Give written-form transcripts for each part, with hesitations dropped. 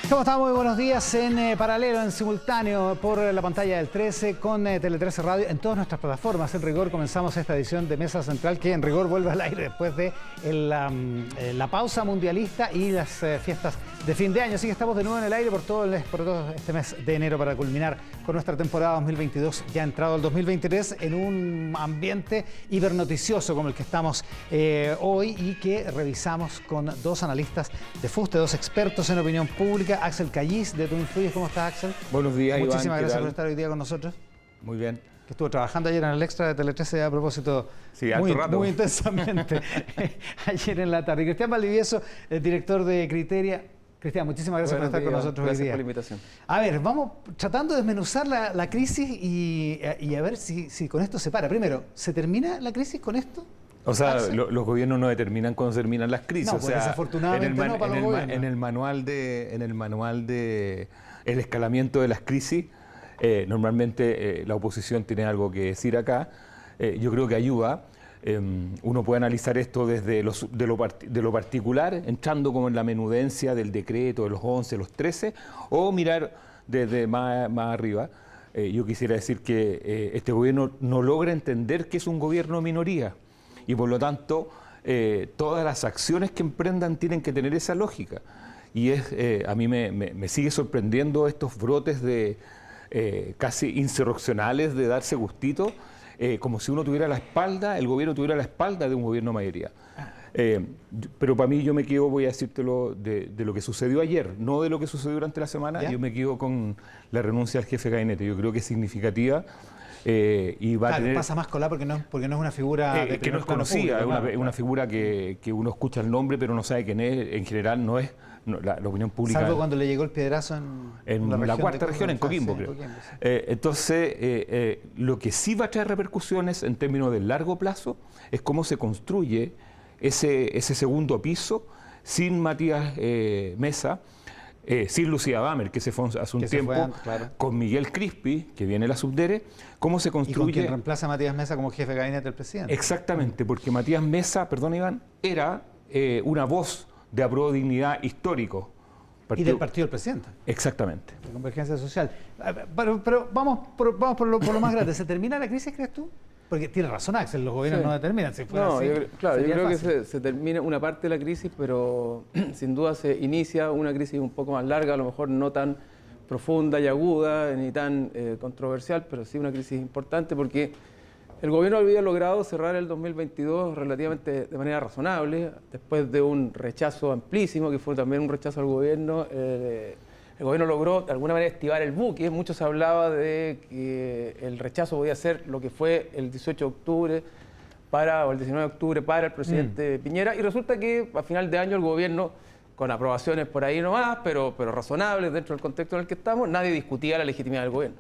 ¿Cómo están? Muy buenos días en paralelo, en simultáneo, por la pantalla del 13 con Tele 13 Radio en todas nuestras plataformas. En rigor comenzamos esta edición de Mesa Central que en rigor vuelve al aire después de la pausa mundialista y las fiestas de fin de año. Así que estamos de nuevo en el aire por todo este mes de enero para culminar con nuestra temporada 2022, ya entrado el 2023 en un ambiente hipernoticioso como el que estamos hoy y que revisamos con dos analistas de Fuste, dos expertos en opinión pública. Axel Callis de Twinfluyes. ¿Cómo estás, Axel? Buenos días, Iván. Muchísimas gracias por estar hoy día con nosotros. Muy bien. Que estuvo trabajando ayer en el Extra de Tele 13 a propósito, sí, muy intensamente ayer en la tarde. Y Cristian Valdivieso, el director de Criteria. Cristian, muchísimas gracias por estar con nosotros hoy día. Gracias por la invitación. A ver, vamos tratando de desmenuzar la crisis y a ver si con esto se para. Primero, ¿se termina la crisis con esto? O sea, los gobiernos no determinan cuándo se terminan las crisis. No, o sea, desafortunadamente no para los gobiernos. En el manual de el escalamiento de las crisis, normalmente la oposición tiene algo que decir acá. Yo creo que ayuda. Uno puede analizar esto desde de lo particular, entrando como en la menudencia del decreto de los 11, los 13, o mirar desde más arriba. Yo quisiera decir que este gobierno no logra entender que es un gobierno minoría. Y por lo tanto, todas las acciones que emprendan tienen que tener esa lógica. Y a mí me sigue sorprendiendo estos brotes de casi insurreccionales de darse gustito, como si uno tuviera la espalda, el gobierno tuviera la espalda de un gobierno mayoría. Pero para mí yo me quedo, voy a decírtelo, de lo que sucedió ayer, no de lo que sucedió durante la semana. ¿Ya? Yo me quedo con la renuncia al jefe de gabinete. Yo creo que es significativa. Y va a tener, pasa más colada porque no es una figura que no es conocida, es una figura que uno escucha el nombre pero no sabe quién es. En general no es la opinión pública. Salvo cuando le llegó el piedrazo en la cuarta región, en Coquimbo, creo. Sí. Entonces, lo que sí va a traer repercusiones en términos de largo plazo es cómo se construye ese segundo piso sin Matías Mesa. Sin Lucía Bammer, que se fue hace un tiempo, claro. Con Miguel Crispi, que viene la subdere, cómo se construye... Y con quien reemplaza a Matías Mesa como jefe de gabinete del presidente. Exactamente, porque Matías Mesa, perdón Iván, era una voz de Apruebo Dignidad histórico. Y del partido del presidente. Exactamente. La Convergencia Social. Pero vamos por lo más grande. ¿Se termina la crisis, crees tú? Porque tiene razón Axel, los gobiernos no determinan. Si fuera así, yo creo que se termina una parte de la crisis, pero sin duda se inicia una crisis un poco más larga, a lo mejor no tan profunda y aguda, ni tan controversial, pero sí una crisis importante porque el gobierno había logrado cerrar el 2022 relativamente de manera razonable, después de un rechazo amplísimo, que fue también un rechazo al gobierno. El gobierno logró de alguna manera estivar el buque. Mucho se hablaba de que el rechazo podía ser lo que fue el 18 de octubre o el 19 de octubre para el presidente Piñera, y resulta que a final de año el gobierno, con aprobaciones por ahí nomás, pero razonables dentro del contexto en el que estamos, nadie discutía la legitimidad del gobierno.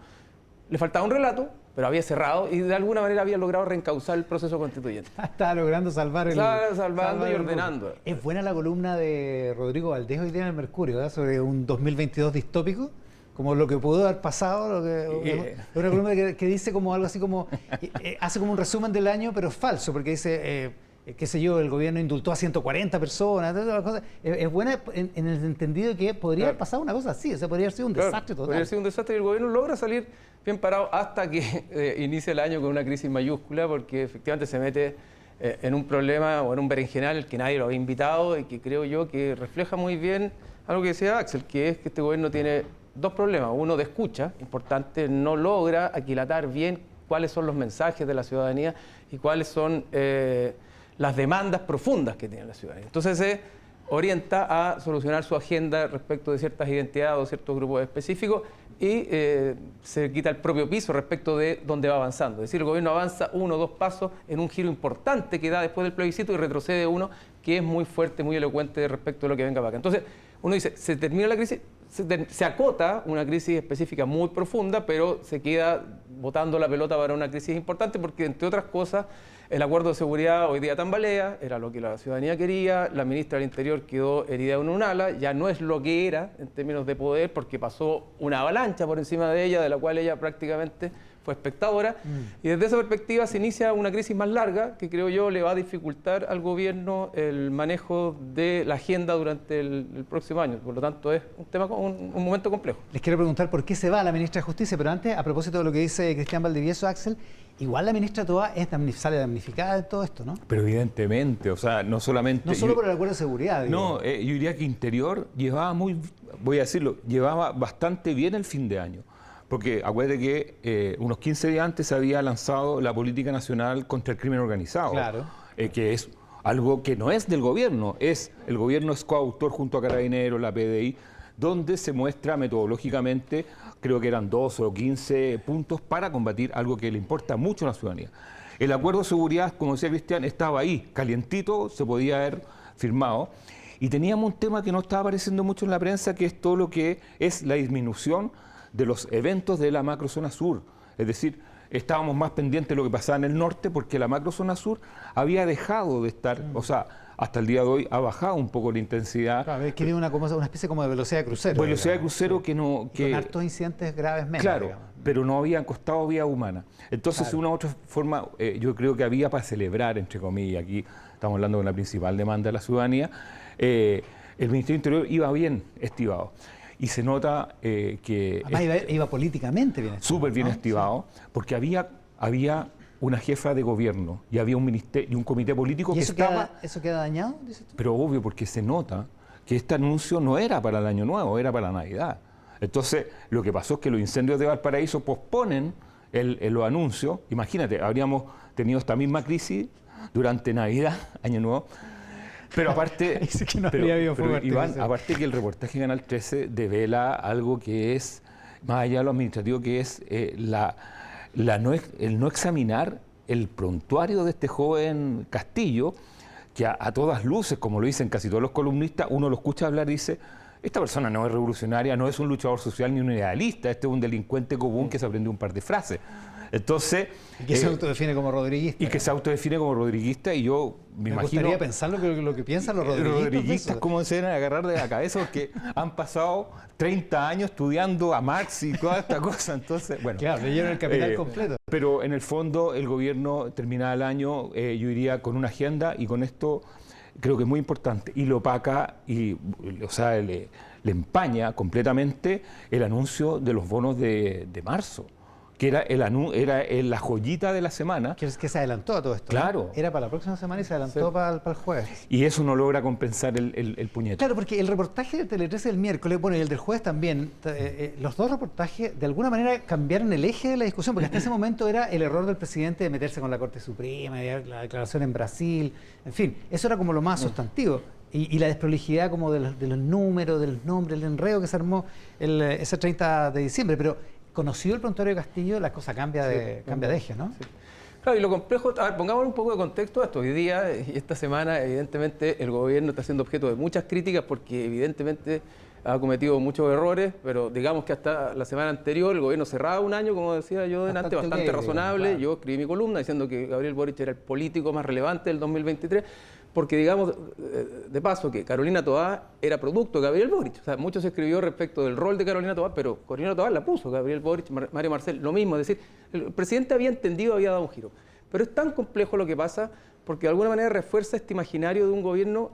Le faltaba un relato, pero había cerrado y de alguna manera había logrado reencauzar el proceso constituyente. Estaba logrando salvar salvando y ordenando. Es buena la columna de Rodrigo Valdés hoy día en el Mercurio, ¿verdad? Sobre un 2022 distópico, como lo que pudo haber pasado. Es una columna que dice como algo así como, hace como un resumen del año, pero es falso, porque dice, qué sé yo, el gobierno indultó a 140 personas, todas las cosas. Es buena en el entendido de que podría haber pasado una cosa así, o sea, podría haber sido un desastre total. Podría haber sido un desastre y el gobierno logra salir bien parado hasta que inicia el año con una crisis mayúscula, porque efectivamente se mete en un problema o en un berenjenal que nadie lo había invitado y que creo yo que refleja muy bien algo que decía Axel, que es que este gobierno tiene dos problemas. Uno de escucha, importante, no logra aquilatar bien cuáles son los mensajes de la ciudadanía y cuáles son las demandas profundas que tiene la ciudadanía. Entonces se orienta a solucionar su agenda respecto de ciertas identidades o ciertos grupos específicos y se quita el propio piso respecto de dónde va avanzando. Es decir, el gobierno avanza 1 o 2 pasos en un giro importante que da después del plebiscito y retrocede uno que es muy fuerte, muy elocuente respecto de lo que venga para acá. Entonces, uno dice, se termina la crisis, se acota una crisis específica muy profunda, pero se queda botando la pelota para una crisis importante porque, entre otras cosas, El acuerdo de seguridad hoy día tambalea, era lo que la ciudadanía quería, la ministra del Interior quedó herida en un ala, ya no es lo que era en términos de poder porque pasó una avalancha por encima de ella, de la cual ella prácticamente fue espectadora, y desde esa perspectiva se inicia una crisis más larga que creo yo le va a dificultar al gobierno el manejo de la agenda durante el próximo año. Por lo tanto, es un momento complejo. Les quiero preguntar por qué se va la ministra de Justicia, pero antes, a propósito de lo que dice Cristian Valdivieso, Axel, igual la ministra Toá sale damnificada de todo esto, ¿no? Pero evidentemente, o sea, no solamente... No solo por el acuerdo de seguridad. Digo. No, yo diría que Interior llevaba bastante bien el fin de año. Porque acuérdate que unos 15 días antes se había lanzado la Política Nacional contra el Crimen Organizado, claro. Que es algo que no es del gobierno, el gobierno es coautor junto a Carabineros, la PDI, donde se muestra metodológicamente, creo que eran 12 o 15 puntos para combatir algo que le importa mucho a la ciudadanía. El acuerdo de seguridad, como decía Cristian, estaba ahí, calientito, se podía haber firmado. Y teníamos un tema que no estaba apareciendo mucho en la prensa, que es todo lo que es la disminución de los eventos de la macrozona sur. Es decir, estábamos más pendientes de lo que pasaba en el norte porque la macrozona sur había dejado de estar, o sea, hasta el día de hoy ha bajado un poco la intensidad. Claro, es que tiene una especie como de velocidad de crucero. Velocidad de crucero que no... Con hartos incidentes graves menos. Claro, digamos. pero no habían costado vía humana. Entonces, claro. de una u otra forma, yo creo que había para celebrar, entre comillas, aquí estamos hablando de una principal demanda de la ciudadanía, el Ministerio del Interior iba bien estivado. Y se nota que... Además iba políticamente bien estivado. Súper bien estivado, sí. Porque había una jefa de gobierno y había un ministerio y un comité político ¿Y que eso estaba... ¿Eso queda dañado, dices tú? Pero obvio, porque se nota que este anuncio no era para el Año Nuevo, era para la Navidad. Entonces, lo que pasó es que los incendios de Valparaíso posponen los anuncios. Imagínate, habríamos tenido esta misma crisis durante Navidad, Año Nuevo. Pero aparte, Iván, aparte que el reportaje de Canal 13 devela algo que es, más allá de lo administrativo, que es el no examinar el prontuario de este joven Castillo, que a todas luces, como lo dicen casi todos los columnistas, uno lo escucha hablar y dice, esta persona no es revolucionaria, no es un luchador social ni un idealista, este es un delincuente común que se aprendió un par de frases. Entonces... Y que se autodefine como rodriguista. Y que se autodefine como rodriguista, y yo me imagino... Me gustaría pensar lo que piensan los rodriguistas. Los rodriguistas, cómo se van a agarrar de la cabeza, porque han pasado 30 años estudiando a Marx y toda esta cosa, entonces, bueno... Claro, leyeron el Capital completo. Pero en el fondo, el gobierno termina el año, yo iría con una agenda, y con esto creo que es muy importante, y lo opaca, o sea, le empaña completamente el anuncio de los bonos de marzo, que era la joyita de la semana. Que se adelantó a todo esto. Claro. ¿No? Era para la próxima semana y se adelantó para el jueves. Y eso no logra compensar el puñete. Claro, porque el reportaje de Tele 13 del miércoles, bueno, y el del jueves también, los dos reportajes de alguna manera cambiaron el eje de la discusión, porque hasta ese momento era el error del presidente de meterse con la Corte Suprema, la declaración en Brasil, en fin, eso era como lo más sustantivo. Y la desprolijidad como de los números, de los nombres, el enredo que se armó ese 30 de diciembre, pero conocido el prontuario de Castillo, la cosa cambia de eje, ¿no? Sí. Claro, y lo complejo, a ver, pongamos un poco de contexto a esto. Hoy día y esta semana, evidentemente, el gobierno está siendo objeto de muchas críticas porque evidentemente ha cometido muchos errores, pero digamos que hasta la semana anterior el gobierno cerraba un año, como decía yo delante, bastante razonable. Claro. Yo escribí mi columna diciendo que Gabriel Boric era el político más relevante del 2023, porque digamos, de paso, que Carolina Toá era producto de Gabriel Boric. O sea, mucho se escribió respecto del rol de Carolina Toá, pero Carolina Toá la puso, Gabriel Boric, Mario Marcel, lo mismo. Es decir, el presidente había entendido, había dado un giro. Pero es tan complejo lo que pasa, porque de alguna manera refuerza este imaginario de un gobierno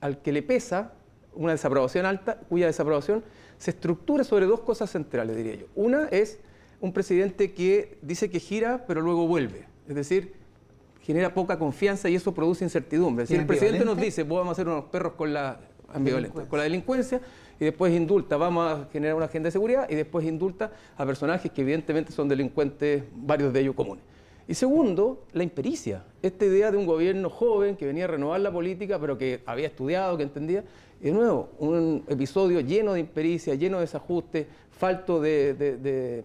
al que le pesa una desaprobación alta, cuya desaprobación se estructura sobre dos cosas centrales, diría yo. Una es un presidente que dice que gira, pero luego vuelve. Es decir, genera poca confianza y eso produce incertidumbre. Es decir, el presidente nos dice, vamos a hacer unos perros con la ambivalencia, con la delincuencia, y después indulta, vamos a generar una agenda de seguridad, y después indulta a personajes que evidentemente son delincuentes, varios de ellos comunes. Y segundo, la impericia. Esta idea de un gobierno joven que venía a renovar la política, pero que había estudiado, que entendía. Y de nuevo, un episodio lleno de impericia, lleno de desajuste, falto de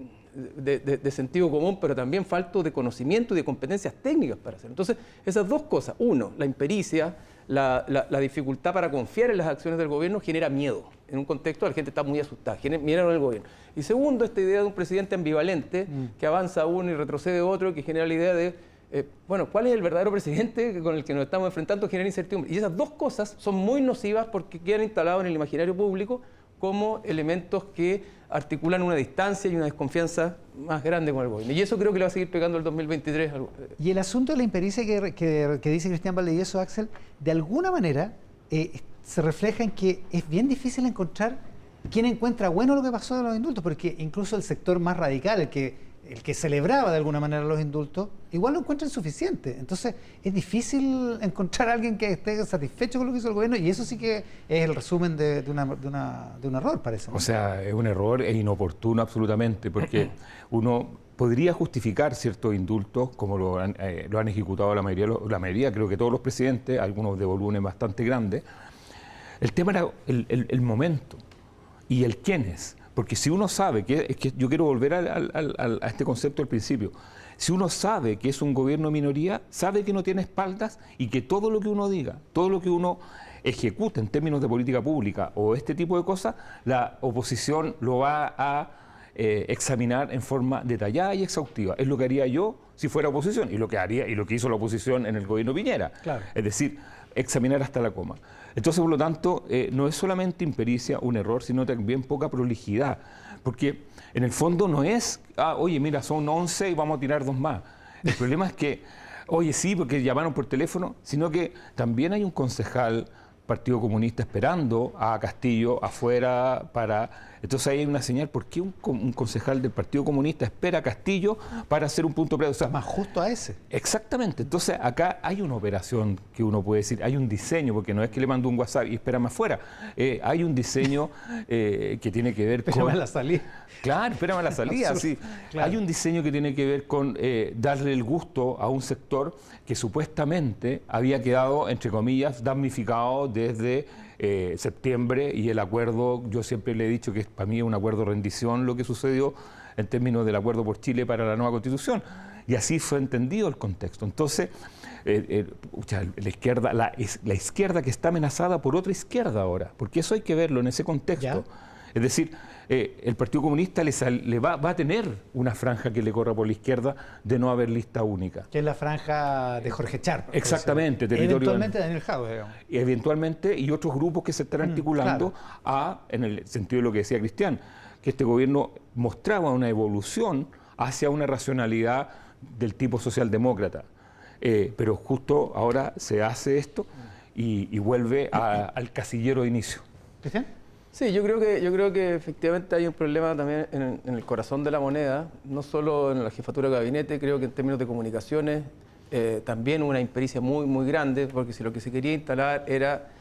sentido común, pero también falto de conocimiento y de competencias técnicas para hacerlo. Entonces, esas dos cosas, uno, la impericia, la dificultad para confiar en las acciones del gobierno genera miedo. En un contexto la gente está muy asustada, genera miedo en el gobierno. Y segundo, esta idea de un presidente ambivalente que avanza uno y retrocede otro, que genera la idea de bueno, ¿cuál es el verdadero presidente con el que nos estamos enfrentando? Genera incertidumbre. Y esas dos cosas son muy nocivas porque quedan instalados en el imaginario público como elementos que articulan una distancia y una desconfianza más grande con el gobierno. Y eso creo que le va a seguir pegando el 2023. Y el asunto de la impericia que dice Cristian Valdivieso, Axel, de alguna manera se refleja en que es bien difícil encontrar quién encuentra bueno lo que pasó de los indultos, porque incluso el sector más radical, el que celebraba de alguna manera los indultos, igual lo encuentra insuficiente. Entonces es difícil encontrar a alguien que esté satisfecho con lo que hizo el gobierno, y eso sí que es el resumen de un error, parece, ¿no? O sea, es un error e inoportuno absolutamente, porque uno podría justificar ciertos indultos, como lo han ejecutado la mayoría, creo que todos los presidentes, algunos de volumen bastante grande. El tema era el momento y el quiénes. Porque si uno sabe, es que yo quiero volver a este concepto del principio, si uno sabe que es un gobierno de minoría, sabe que no tiene espaldas y que todo lo que uno diga, todo lo que uno ejecute en términos de política pública o este tipo de cosas, la oposición lo va a examinar en forma detallada y exhaustiva. Es lo que haría yo si fuera oposición y lo que haría y lo que hizo la oposición en el gobierno Piñera. Claro. Es decir, examinar hasta la coma. Entonces, por lo tanto, no es solamente impericia, un error, sino también poca prolijidad. Porque en el fondo no es, oye, mira, son 11 y vamos a tirar 2 más. El problema es que, oye, sí, porque llamaron por teléfono, sino que también hay un concejal Partido Comunista esperando a Castillo afuera para... Entonces ahí hay una señal, ¿por qué un concejal del Partido Comunista espera a Castillo para hacer un punto previo? O sea, más justo a ese. Exactamente. Entonces acá hay una operación que uno puede decir, hay un diseño, porque no es que le mando un WhatsApp y espérame afuera. Hay un diseño que tiene que ver espérame a la salida. Claro, espérame a la salida, sí. Claro. Hay un diseño que tiene que ver con darle el gusto a un sector que supuestamente había quedado, entre comillas, damnificado desde septiembre, y el acuerdo, yo siempre le he dicho que para mí es un acuerdo de rendición lo que sucedió en términos del acuerdo por Chile para la nueva Constitución, y así fue entendido el contexto. Entonces, la izquierda que está amenazada por otra izquierda ahora, porque eso hay que verlo en ese contexto. ¿Ya? Es decir, el Partido Comunista va a tener una franja que le corra por la izquierda de no haber lista única. Que es la franja de Jorge Char. Exactamente. Eventualmente Daniel Jadwe, digamos. Eventualmente, y otros grupos que se están articulando en el sentido de lo que decía Cristian, que este gobierno mostraba una evolución hacia una racionalidad del tipo socialdemócrata. Pero justo ahora se hace esto y vuelve al casillero de inicio. ¿Cristian? Sí, yo creo que efectivamente hay un problema también en el corazón de la moneda, no solo en la jefatura de gabinete, creo que en términos de comunicaciones también una impericia muy, muy grande, porque si lo que se quería instalar era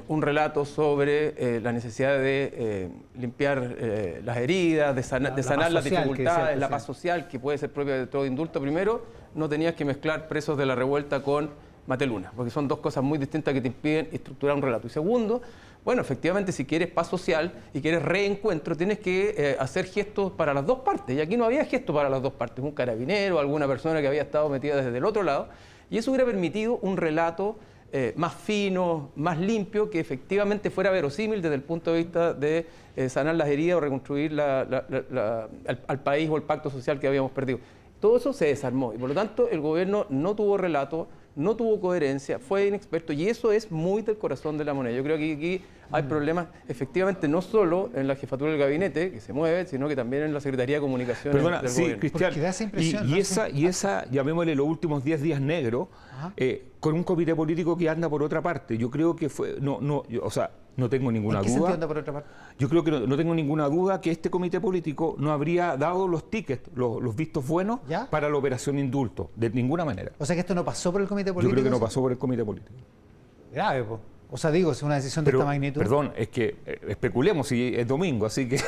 un relato sobre la necesidad de limpiar las heridas, de sanar las dificultades, la paz social, que puede ser propia de todo indulto. Primero, no tenías que mezclar presos de la revuelta con Mateluna, porque son dos cosas muy distintas que te impiden estructurar un relato. Y segundo, bueno, efectivamente, si quieres paz social y quieres reencuentro, tienes que hacer gestos para las dos partes. Y aquí no había gestos para las dos partes. Un carabinero, alguna persona que había estado metida desde el otro lado. Y eso hubiera permitido un relato más fino, más limpio, que efectivamente fuera verosímil desde el punto de vista de sanar las heridas o reconstruir al país o el pacto social que habíamos perdido. Todo eso se desarmó y por lo tanto el gobierno no tuvo relato, no tuvo coherencia, fue inexperto, y eso es muy del corazón de la moneda. Yo creo que aquí hay problemas, efectivamente, no solo en la jefatura del gabinete, que se mueve, sino que también en la Secretaría de Comunicaciones del gobierno. Cristian, y esa, llamémosle los últimos 10 días negros, con un comité político que anda por otra parte. Yo creo que fue, no tengo ninguna duda. Anda por otra parte? Yo creo que no tengo ninguna duda que este comité político no habría dado los tickets, los vistos buenos para la operación indulto, de ninguna manera. O sea que esto no pasó por el comité político. Yo creo que no pasó por el comité político. Grave, pues. O sea, digo, es una decisión de esta magnitud. Perdón, es que especulemos si es domingo, así que...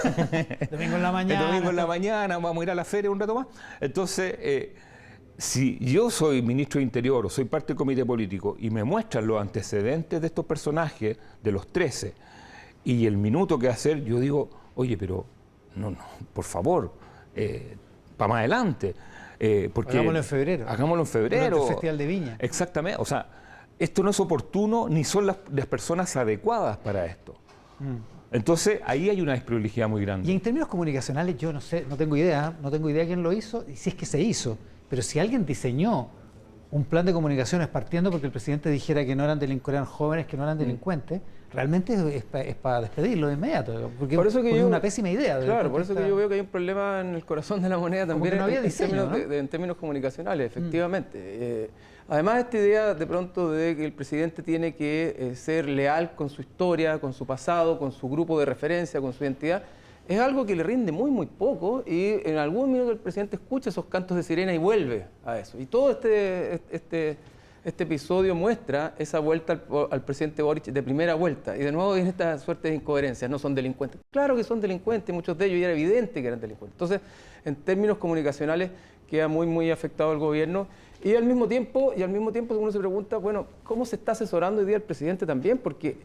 Domingo en la mañana. Domingo en la mañana, vamos a ir a la feria un rato más. Entonces, si yo soy ministro de Interior o soy parte del comité político y me muestran los antecedentes de estos personajes, de los 13, y el minuto que hacer, yo digo, oye, pero no, por favor, para más adelante. Porque hagámoslo en febrero. Hagámoslo en febrero. Durante el Festival de Viña. Exactamente, o sea... Esto no es oportuno ni son las personas adecuadas para esto. Entonces, ahí hay una desprolijidad muy grande. Y en términos comunicacionales, yo no sé, no tengo idea quién lo hizo, y si es que se hizo. pero si alguien diseñó un plan de comunicaciones partiendo porque el presidente dijera que no eran delincuentes, jóvenes que no eran delincuentes, realmente es para despedirlo de inmediato, porque es una pésima idea. Claro, por eso que yo veo que hay un problema en el corazón de la moneda también, no había diseño, en términos comunicacionales, efectivamente. Además, esta idea de pronto de que el presidente tiene que ser leal con su historia, con su pasado, con su grupo de referencia, con su identidad, es algo que le rinde muy poco, y en algún minuto el presidente escucha esos cantos de sirena y vuelve a eso. Y todo este episodio muestra esa vuelta al presidente Boric de primera vuelta. Y de nuevo viene esta suerte de incoherencias. No son delincuentes. Claro que son delincuentes, muchos de ellos, y era evidente que eran delincuentes. Entonces, en términos comunicacionales, queda muy afectado el gobierno. Y al mismo tiempo uno se pregunta, bueno, ¿cómo se está asesorando hoy día el presidente también? Porque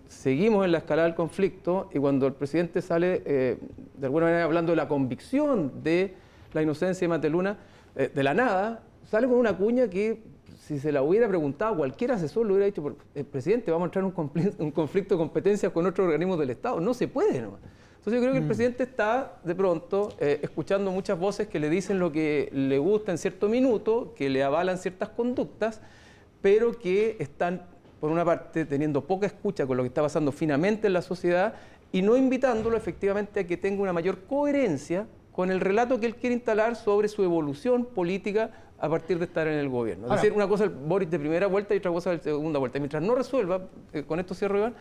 seguimos en la escalada del conflicto, y cuando el presidente sale, de alguna manera, hablando de la convicción de la inocencia de Mateluna, de la nada, sale con una cuña que, si se la hubiera preguntado cualquier asesor, le hubiera dicho: presidente, vamos a entrar en un conflicto de competencia con otros organismos del Estado. No se puede, ¿no? Entonces yo creo que el presidente está, de pronto, escuchando muchas voces que le dicen lo que le gusta en cierto minuto, que le avalan ciertas conductas, pero que están, por una parte, teniendo poca escucha con lo que está pasando finamente en la sociedad, y no invitándolo efectivamente a que tenga una mayor coherencia con el relato que él quiere instalar sobre su evolución política a partir de estar en el gobierno. Es decir, una cosa es el Boric de primera vuelta y otra cosa es el de segunda vuelta. Y mientras no resuelva, con esto cierro, Iván,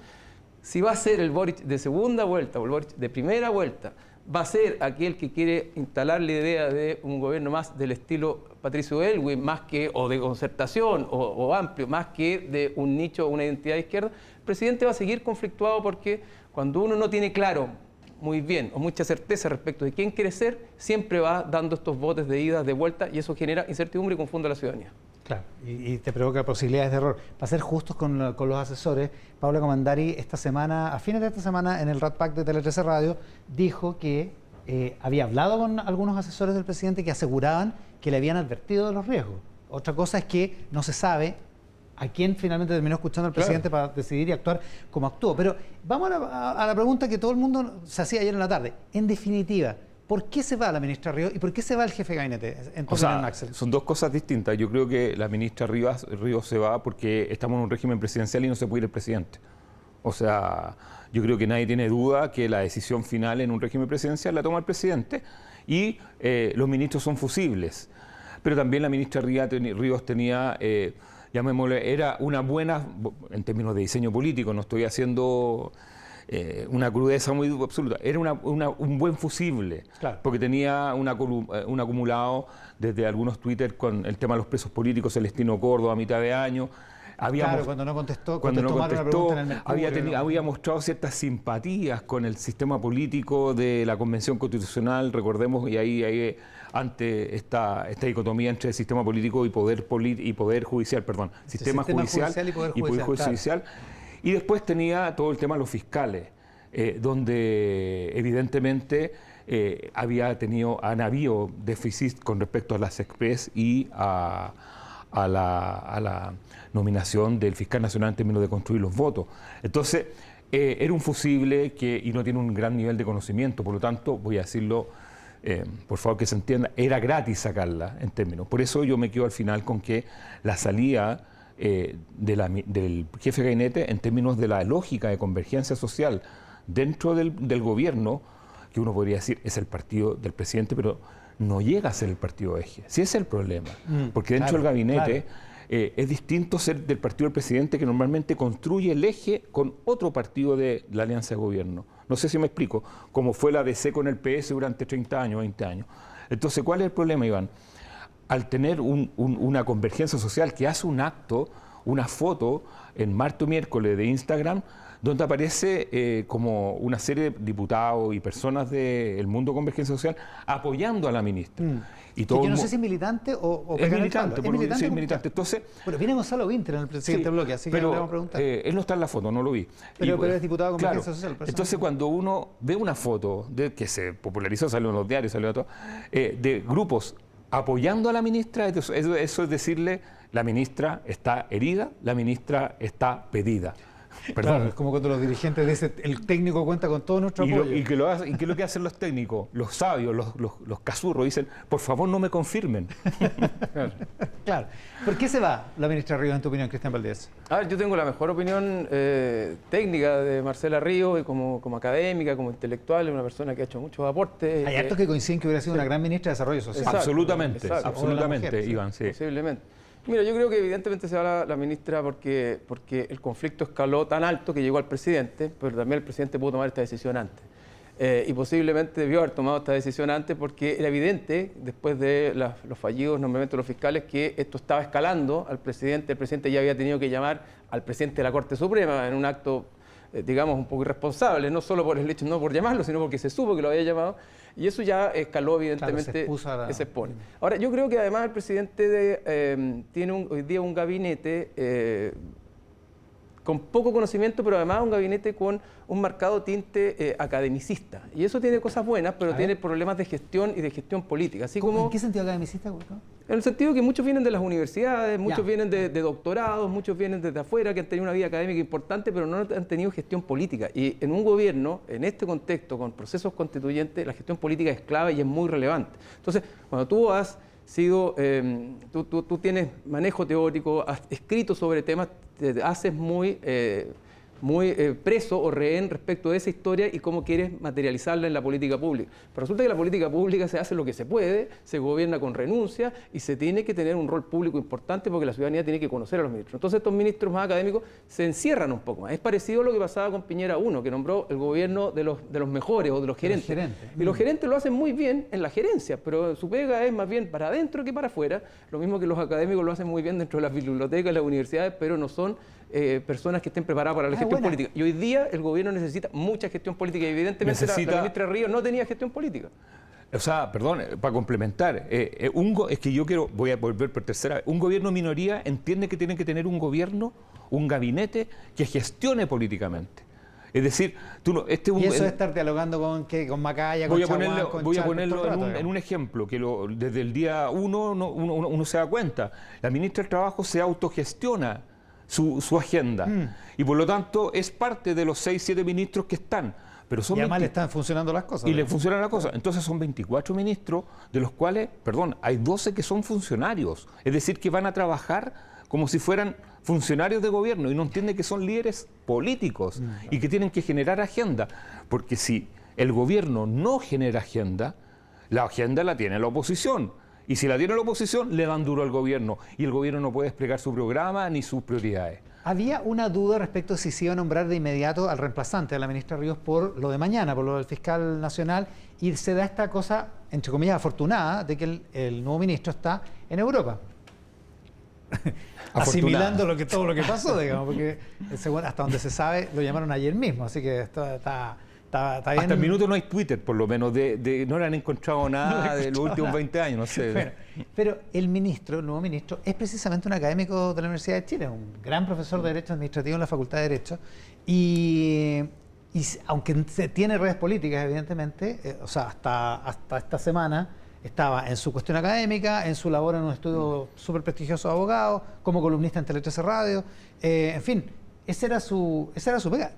si va a ser el Boric de segunda vuelta o el Boric de primera vuelta, va a ser aquel que quiere instalar la idea de un gobierno más del estilo Patricio Aylwin, más que, o de concertación, o amplio, más que de un nicho o una identidad de izquierda, el presidente va a seguir conflictuado, porque cuando uno no tiene claro muy bien o mucha certeza respecto de quién quiere ser, siempre va dando estos botes de ida, de vuelta, y eso genera incertidumbre y confunde a la ciudadanía. Claro, y te provoca posibilidades de error. Para ser justos con los asesores, Paula Comandari esta semana, a fines de esta semana, en el Rat Pack de Tele 13 Radio, dijo que había hablado con algunos asesores del presidente que aseguraban que le habían advertido de los riesgos. Otra cosa es que no se sabe a quién finalmente terminó escuchando el presidente para decidir y actuar como actuó. Pero vamos a la pregunta que todo el mundo se hacía ayer en la tarde. En definitiva, ¿por qué se va la ministra Ríos y por qué se va el jefe de gabinete? Son dos cosas distintas. Yo creo que la ministra Ríos se va porque estamos en un régimen presidencial y no se puede ir el presidente. O sea, yo creo que nadie tiene duda que la decisión final en un régimen presidencial la toma el presidente, y los ministros son fusibles. Pero también la ministra Ríos tenía, llamémosle, era una buena, en términos de diseño político, no estoy haciendo una crudeza muy absoluta, era un buen fusible, claro, porque tenía un acumulado desde algunos Twitter con el tema de los presos políticos, Celestino Córdoba a mitad de año. Claro, cuando no contestó había mostrado ciertas simpatías con el sistema político de la Convención Constitucional, recordemos, y ahí ante esta dicotomía entre sistema político y poder judicial, perdón, sistema judicial y poder judicial. Claro. Y después tenía todo el tema de los fiscales, donde evidentemente han habido déficit con respecto a las Express y a la nominación del fiscal nacional en términos de construir los votos. Entonces, era un fusible y no tiene un gran nivel de conocimiento, por lo tanto, voy a decirlo, por favor que se entienda, era gratis sacarla en términos. Por eso yo me quedo al final con que la salida del jefe de gabinete, en términos de la lógica de convergencia social dentro del gobierno, que uno podría decir es el partido del presidente, pero no llega a ser el partido eje. Sí, ese es el problema, porque dentro del gabinete es distinto ser del partido del presidente, que normalmente construye el eje con otro partido de la alianza de gobierno. No sé si me explico, como fue la DC con el PS durante 30 años, 20 años. Entonces, ¿cuál es el problema, Iván? Al tener una convergencia social que hace un acto, una foto en martes o miércoles de Instagram, donde aparece como una serie de diputados y personas del mundo de convergencia social apoyando a la ministra. Y todo yo no sé si es militante o es militante, sí, militante. Entonces, bueno, viene Gonzalo Winter en el siguiente bloque, así que le vamos a preguntar. Él no está en la foto, no lo vi. Pero es diputado de convergencia social. Entonces, cuando uno ve una foto que se popularizó, salió en los diarios, salió a todo, de grupos apoyando a la ministra, eso es decirle: la ministra está herida, la ministra está pedida. Perdón. Claro, es como cuando los dirigentes dicen, el técnico cuenta con todo nuestro apoyo. ¿Y qué es lo que hacen los técnicos? Los sabios, los cazurros, dicen, por favor no me confirmen. Claro. Claro. ¿Por qué se va la ministra Ríos, en tu opinión, Cristian Valdés? A ver, yo tengo la mejor opinión técnica de Marcela Ríos, y como académica, como intelectual, es una persona que ha hecho muchos aportes. Hay hartos que coinciden que hubiera sido una gran ministra de Desarrollo Social. Exacto, Absolutamente, exacto. absolutamente, Mujer, sí. Iván, sí. Posiblemente. Mira, yo creo que evidentemente se va la ministra porque el conflicto escaló tan alto que llegó al presidente, pero también el presidente pudo tomar esta decisión antes. Y posiblemente debió haber tomado esta decisión antes porque era evidente, después de los fallidos nombramientos de los fiscales, que esto estaba escalando al presidente. El presidente ya había tenido que llamar al presidente de la Corte Suprema en un acto, digamos, un poco irresponsable, no solo por el hecho, no por llamarlo, sino porque se supo que lo había llamado. Y eso ya escaló, evidentemente, claro, se expone. Ahora, yo creo que además el presidente tiene hoy día un gabinete con poco conocimiento, pero además un gabinete con un marcado tinte academicista. Y eso tiene cosas buenas, pero tiene problemas de gestión y de gestión política. Así como, ¿En qué sentido academicista? en el sentido que muchos vienen de las universidades, muchos Ya. vienen de doctorados, muchos vienen desde afuera, que han tenido una vida académica importante, pero no han tenido gestión política. Y en un gobierno, en este contexto, con procesos constituyentes, la gestión política es clave y es muy relevante. Entonces, cuando tú has sido, tú tienes manejo teórico, has escrito sobre temas, te haces muy preso o rehén respecto de esa historia y cómo quieres materializarla en la política pública. Pero resulta que la política pública se hace lo que se puede, se gobierna con renuncia y se tiene que tener un rol público importante porque la ciudadanía tiene que conocer a los ministros. Entonces estos ministros más académicos se encierran un poco más. Es parecido a lo que pasaba con Piñera 1, que nombró el gobierno de los mejores o de los gerentes. Y los gerentes lo hacen muy bien en la gerencia, pero su pega es más bien para adentro que para afuera. Lo mismo que los académicos lo hacen muy bien dentro de las bibliotecas, las universidades, pero no son personas que estén preparadas para la gestión política. Y hoy día el gobierno necesita mucha gestión política y evidentemente la ministra Ríos no tenía gestión política. O sea, perdón, para complementar, es que yo voy a volver por tercera vez, un gobierno minoría entiende que tiene que tener un gobierno, un gabinete que gestione políticamente. Es decir, y eso es estar dialogando con Macaya, con Chaguán, con voy a Char, ponerlo todo el rato, en un ejemplo, que desde el día uno se da cuenta. La ministra del Trabajo se autogestiona su agenda y por lo tanto es parte de los 6, 7 ministros que están. Pero son y además le están funcionando las cosas. Y le funcionan las cosas. Entonces son 24 ministros, de los cuales, hay 12 que son funcionarios. Es decir, que van a trabajar como si fueran funcionarios de gobierno y no entienden que son líderes políticos y que tienen que generar agenda. Porque si el gobierno no genera agenda, la agenda la tiene la oposición. Y si la tiene la oposición, le dan duro al gobierno. Y el gobierno no puede desplegar su programa ni sus prioridades. Había una duda respecto a si se iba a nombrar de inmediato al reemplazante de la ministra Ríos por lo de mañana, por lo del fiscal nacional, y se da esta cosa, entre comillas, afortunada, de que el nuevo ministro está en Europa. Asimilando todo lo que pasó, digamos, porque hasta donde se sabe lo llamaron ayer mismo, así que está bien. Hasta el minuto no hay Twitter, por lo menos, no le han encontrado nada de los últimos 20 años, no sé. Bueno, pero el nuevo ministro, es precisamente un académico de la Universidad de Chile, un gran profesor de Derecho Administrativo en la Facultad de Derecho, y aunque tiene redes políticas, evidentemente, hasta esta semana estaba en su cuestión académica, en su labor en un estudio súper prestigioso de abogado, como columnista en Tele 13 Radio, en fin, esa era su pega.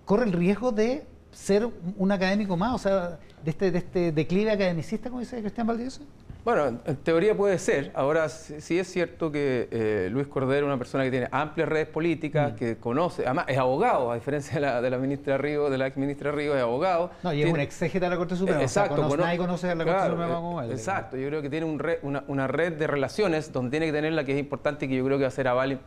Corre el riesgo de ser un académico más, de este declive academicista, como dice Cristian Valdés. Bueno, en teoría puede ser. Ahora sí es cierto que Luis Cordero es una persona que tiene amplias redes políticas, que conoce, además es abogado, a diferencia de la ministra Ríos, de la ex ministra Ríos, es abogado. No, y es un exégeta de la Corte Suprema. Exacto. Nadie conoce a la Corte Suprema como él. Exacto, yo creo que tiene una red de relaciones donde tiene que tenerla, que es importante y que yo creo que va a ser aval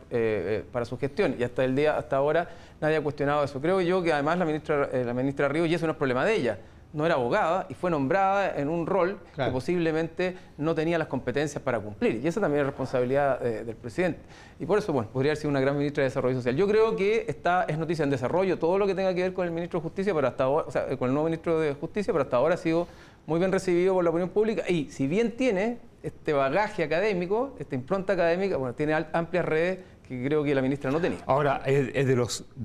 para su gestión. Y hasta ahora nadie ha cuestionado eso. Creo yo que además la ministra Ríos, y eso no es problema de ella, no era abogada y fue nombrada en un rol que posiblemente no tenía las competencias para cumplir. Y esa también es responsabilidad del presidente. Y por eso, podría haber sido una gran ministra de Desarrollo Social. Yo creo que es noticia en desarrollo todo lo que tenga que ver con el ministro de Justicia, pero hasta ahora, con el nuevo ministro de Justicia, pero hasta ahora ha sido muy bien recibido por la opinión pública. Y si bien tiene este bagaje académico, esta impronta académica, tiene amplias redes que creo que la ministra no tenía. Ahora, es de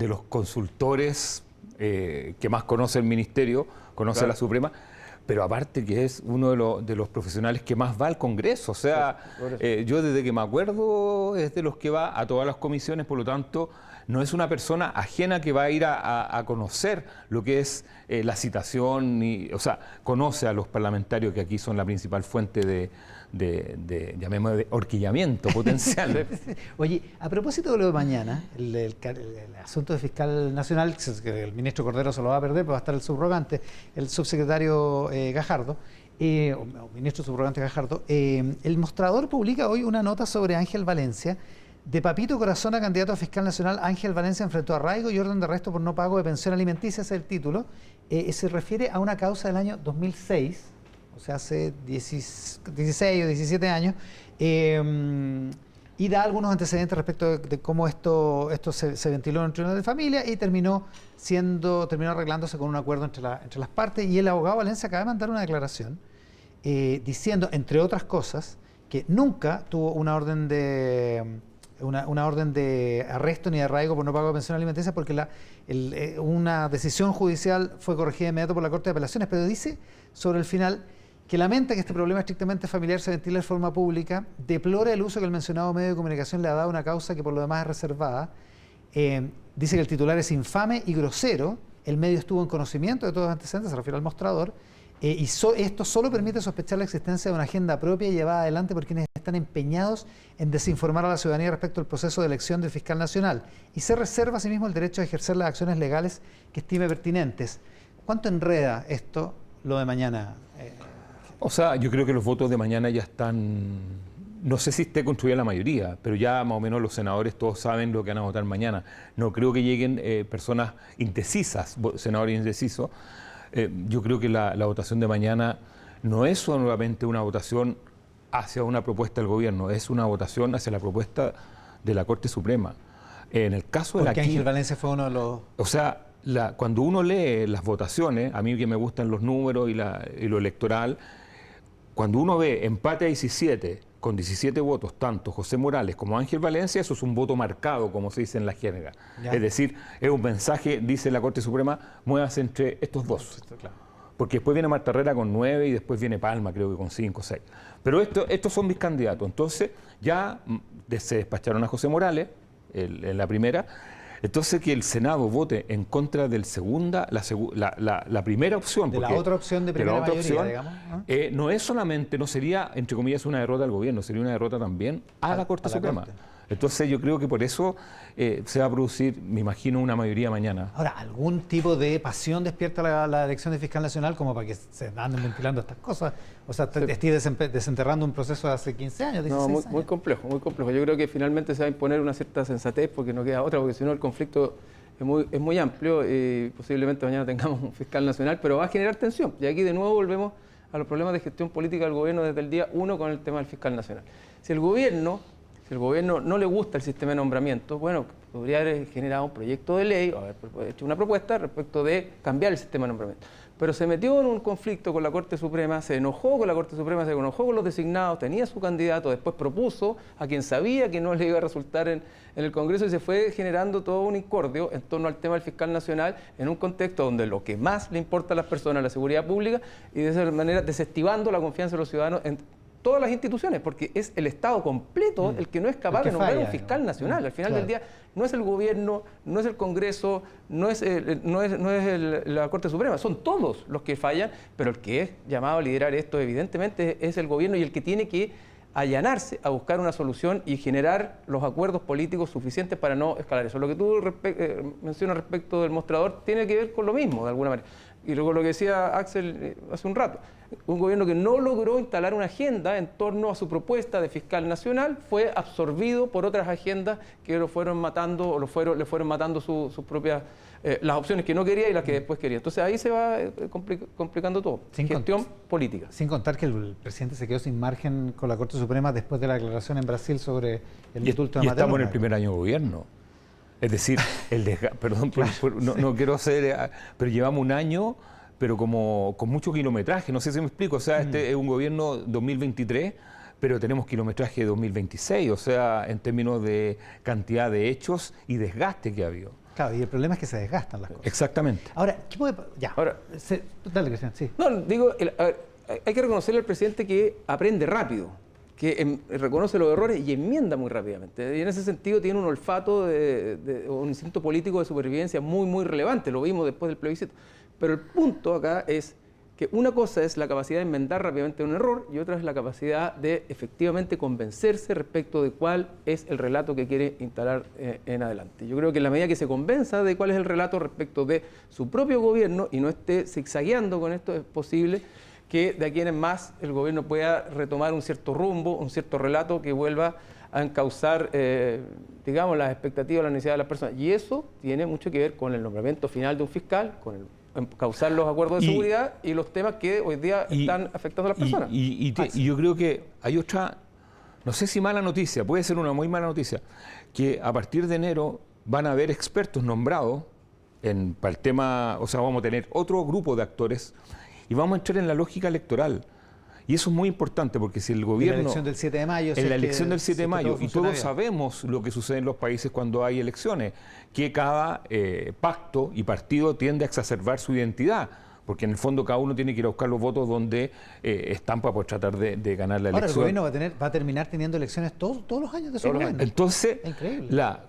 los consultores que más conoce el ministerio, conoce a la Suprema, pero aparte que es uno de los profesionales que más va al Congreso. O sea, yo desde que me acuerdo es de los que va a todas las comisiones, por lo tanto, no es una persona ajena que va a ir a conocer lo que es la citación, o sea, conoce a los parlamentarios que aquí son la principal fuente llamémoslo, de horquillamiento potencial. Oye, a propósito de lo de mañana, el asunto de fiscal nacional, que el ministro Cordero se lo va a perder, pero va a estar el subrogante, el subsecretario Gajardo, o ministro subrogante Gajardo. El Mostrador publica hoy una nota sobre Ángel Valencia. De Papito Corazón a candidato a fiscal nacional, Ángel Valencia enfrentó arraigo y orden de arresto por no pago de pensión alimenticia, ese es el título. Se refiere a una causa del año 2006, o sea, hace 16 o 17 años, y da algunos antecedentes respecto de cómo esto se ventiló en el Tribunal de Familia y terminó arreglándose con un acuerdo entre las partes. Y el abogado Valencia acaba de mandar una declaración diciendo, entre otras cosas, que nunca tuvo una orden de arresto ni de arraigo por no pago de pensión alimenticia, porque una decisión judicial fue corregida de inmediato por la Corte de Apelaciones, pero dice sobre el final que lamenta que este problema estrictamente familiar se ventile de forma pública, deplora el uso que el mencionado medio de comunicación le ha dado a una causa que por lo demás es reservada, dice que el titular es infame y grosero, el medio estuvo en conocimiento de todos los antecedentes, se refiere al Mostrador, y esto solo permite sospechar la existencia de una agenda propia llevada adelante por quienes están empeñados en desinformar a la ciudadanía respecto al proceso de elección del fiscal nacional, y se reserva asimismo el derecho a ejercer las acciones legales que estime pertinentes. ¿Cuánto enreda esto, lo de mañana? O sea, yo creo que los votos de mañana ya están, no sé si esté construida la mayoría, pero ya más o menos los senadores todos saben lo que van a votar mañana. No creo que lleguen personas indecisas, senadores indecisos. Yo creo que la votación de mañana no es solamente una votación hacia una propuesta del gobierno, es una votación hacia la propuesta de la Corte Suprema. En el caso de Porque Ángel Valencia fue uno de los... O sea, cuando uno lee las votaciones, a mí que me gustan los números y lo electoral, cuando uno ve empate a 17, con 17 votos, tanto José Morales como Ángel Valencia, eso es un voto marcado, como se dice en la jerga. Es decir, es un mensaje, dice la Corte Suprema, muévase entre estos dos. Porque después viene Marta Herrera con 9 y después viene Palma, creo que con 5 o 6. Pero estos son mis candidatos. Entonces, ya se despacharon a José Morales en la primera. Entonces, que el Senado vote en contra del la primera opción. De la otra opción de primera mayoría, digamos, ¿no? No es solamente, no sería, entre comillas, una derrota al gobierno, sería una derrota también a la Corte Suprema. Entonces, yo creo que por eso se va a producir, me imagino, una mayoría mañana. Ahora, ¿algún tipo de pasión despierta la elección de fiscal nacional como para que se anden ventilando estas cosas? O sea, estoy desenterrando un proceso de hace 15 años, 16 años. Muy complejo, muy complejo. Yo creo que finalmente se va a imponer una cierta sensatez porque no queda otra, porque si no el conflicto es muy amplio y posiblemente mañana tengamos un fiscal nacional, pero va a generar tensión. Y aquí de nuevo volvemos a los problemas de gestión política del gobierno desde el día 1 con el tema del fiscal nacional. Si el gobierno no le gusta el sistema de nombramiento, bueno, podría haber generado un proyecto de ley o haber hecho una propuesta respecto de cambiar el sistema de nombramiento. Pero se metió en un conflicto con la Corte Suprema, se enojó con la Corte Suprema, se enojó con los designados, tenía su candidato, después propuso a quien sabía que no le iba a resultar en el Congreso y se fue generando todo un incordio en torno al tema del fiscal nacional en un contexto donde lo que más le importa a las personas es la seguridad pública y de esa manera desestimando la confianza de los ciudadanos en todas las instituciones, porque es el Estado completo el que no es capaz de nombrar un fiscal nacional. Al final del día no es el gobierno, no es el Congreso, no es la Corte Suprema, son todos los que fallan, pero el que es llamado a liderar esto evidentemente es el gobierno y el que tiene que allanarse a buscar una solución y generar los acuerdos políticos suficientes para no escalar eso. Lo que tú mencionas respecto del Mostrador tiene que ver con lo mismo, de alguna manera. Y luego lo que decía Axel hace un rato, un gobierno que no logró instalar una agenda en torno a su propuesta de fiscal nacional fue absorbido por otras agendas que lo fueron matando o le fueron matando sus propias, las opciones que no quería y las que después quería. Entonces ahí se va complicando todo. Gestión política. Sin contar que el presidente se quedó sin margen con la Corte Suprema después de la declaración en Brasil sobre el indulto de Materna. Y estamos en el primer año de gobierno. Es decir, perdón, no quiero hacer, pero llevamos un año, pero como con mucho kilometraje, no sé si me explico, o sea, este es un gobierno 2023, pero tenemos kilometraje de 2026, o sea, en términos de cantidad de hechos y desgaste que ha habido. Claro, y el problema es que se desgastan las cosas. Exactamente. Ahora, ¿qué puede...? Ya, ahora, dale, Cristian, sí. No, digo, hay que reconocerle al presidente que aprende rápido. que reconoce los errores y enmienda muy rápidamente. Y en ese sentido tiene un olfato, un instinto político de supervivencia muy, muy relevante. Lo vimos después del plebiscito. Pero el punto acá es que una cosa es la capacidad de enmendar rápidamente un error y otra es la capacidad de efectivamente convencerse respecto de cuál es el relato que quiere instalar en adelante. Yo creo que en la medida que se convenza de cuál es el relato respecto de su propio gobierno y no esté zigzagueando con esto, es posible que de aquí en más el gobierno pueda retomar un cierto rumbo, un cierto relato que vuelva a encauzar, digamos, las expectativas, las necesidades de las personas. Y eso tiene mucho que ver con el nombramiento final de un fiscal, con el encauzar los acuerdos de seguridad y los temas que hoy día están afectando a las personas. Y yo creo que hay otra, no sé si mala noticia, puede ser una muy mala noticia, que a partir de enero van a haber expertos nombrados para el tema, o sea, vamos a tener otro grupo de actores y vamos a entrar en la lógica electoral. Y eso es muy importante porque si el gobierno... En la elección del 7 de mayo... En la elección del 7 de mayo, y todos sabemos lo que sucede en los países cuando hay elecciones, que cada pacto y partido tiende a exacerbar su identidad, porque en el fondo cada uno tiene que ir a buscar los votos donde están para poder tratar de ganar la elección. Ahora el gobierno va a terminar teniendo elecciones todos los años de su gobierno. Entonces,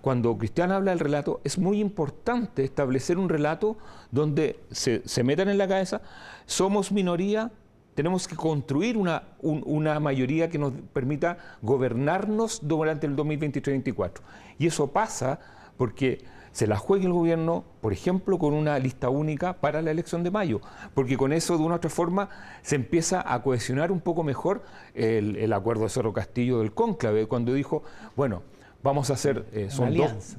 cuando Cristian habla del relato, es muy importante establecer un relato donde se metan en la cabeza, somos minoría, tenemos que construir una mayoría que nos permita gobernarnos durante el 2023-2024. Y eso pasa porque se la juegue el gobierno, por ejemplo, con una lista única para la elección de mayo, porque con eso, de una u otra forma, se empieza a cohesionar un poco mejor el acuerdo de Cerro Castillo del cónclave, cuando dijo, bueno, vamos a hacer... son alianza.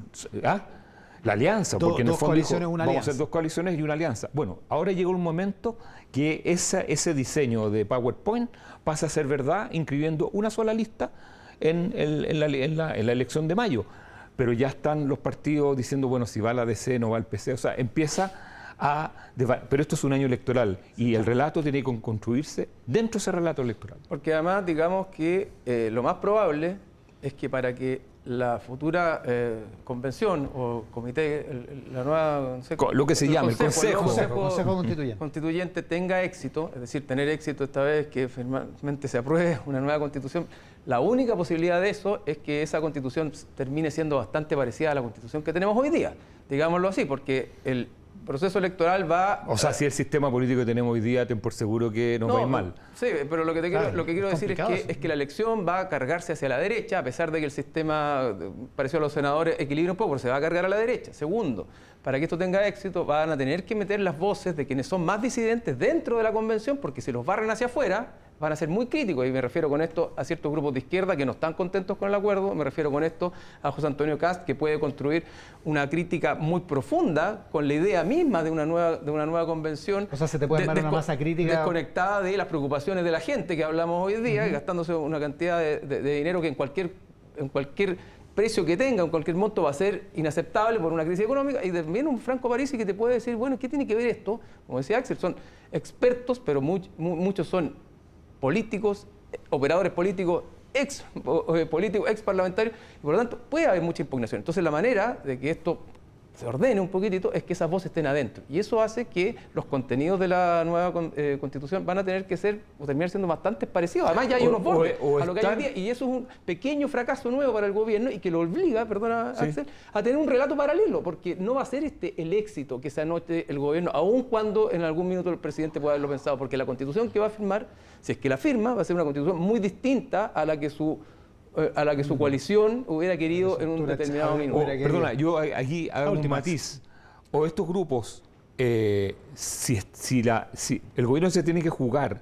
La alianza, porque en el fondo dijo, vamos a hacer 2 coaliciones y una alianza. Bueno, ahora llegó un momento que ese diseño de PowerPoint pasa a ser verdad, inscribiendo una sola lista en la elección de mayo. Pero ya están los partidos diciendo, bueno, si va la DC, no va el PC, o sea, empieza a... Pero esto es un año electoral y el relato tiene que construirse dentro de ese relato electoral. Porque además, digamos que lo más probable es que para que la futura convención o comité, la nueva... Lo que se llama el Consejo Constituyente tenga éxito, es decir, tener éxito esta vez que finalmente se apruebe una nueva constitución, la única posibilidad de eso es que esa constitución termine siendo bastante parecida a la constitución que tenemos hoy día, digámoslo así, porque el proceso electoral va... O sea, si el sistema político que tenemos hoy día, ten por seguro que nos va a ir mal. Sí, pero lo que quiero decir es que la elección va a cargarse hacia la derecha, a pesar de que el sistema, parecido a los senadores, equilibra un poco, pero se va a cargar a la derecha. Segundo, para que esto tenga éxito, van a tener que meter las voces de quienes son más disidentes dentro de la convención, porque si los barren hacia afuera, van a ser muy críticos, y me refiero con esto a ciertos grupos de izquierda que no están contentos con el acuerdo, me refiero con esto a José Antonio Kast, que puede construir una crítica muy profunda con la idea misma de una nueva convención. O sea, se te puede armar una masa crítica desconectada de las preocupaciones de la gente que hablamos hoy día, gastándose una cantidad de dinero que en cualquier precio que tenga, en cualquier monto, va a ser inaceptable por una crisis económica, y también un Franco Parisi que te puede decir, bueno, ¿qué tiene que ver esto? Como decía Axel, son expertos, pero muchos son políticos, operadores políticos, ex parlamentarios, y por lo tanto puede haber mucha impugnación. Entonces la manera de que esto se ordene un poquitito es que esas voces estén adentro, y eso hace que los contenidos de la nueva constitución van a tener que ser o terminar siendo bastante parecidos. Además ya hay unos bordes a lo que hay hoy día, y eso es un pequeño fracaso nuevo para el gobierno y que lo obliga, perdona Axel, a tener un relato paralelo, porque no va a ser el éxito que se anote el gobierno, aun cuando en algún minuto el presidente pueda haberlo pensado, porque la constitución que va a firmar, si es que la firma, va a ser una constitución muy distinta a la que su coalición hubiera querido en un determinado minuto. Perdona, yo aquí hago un matiz. O estos grupos, si el gobierno se tiene que jugar,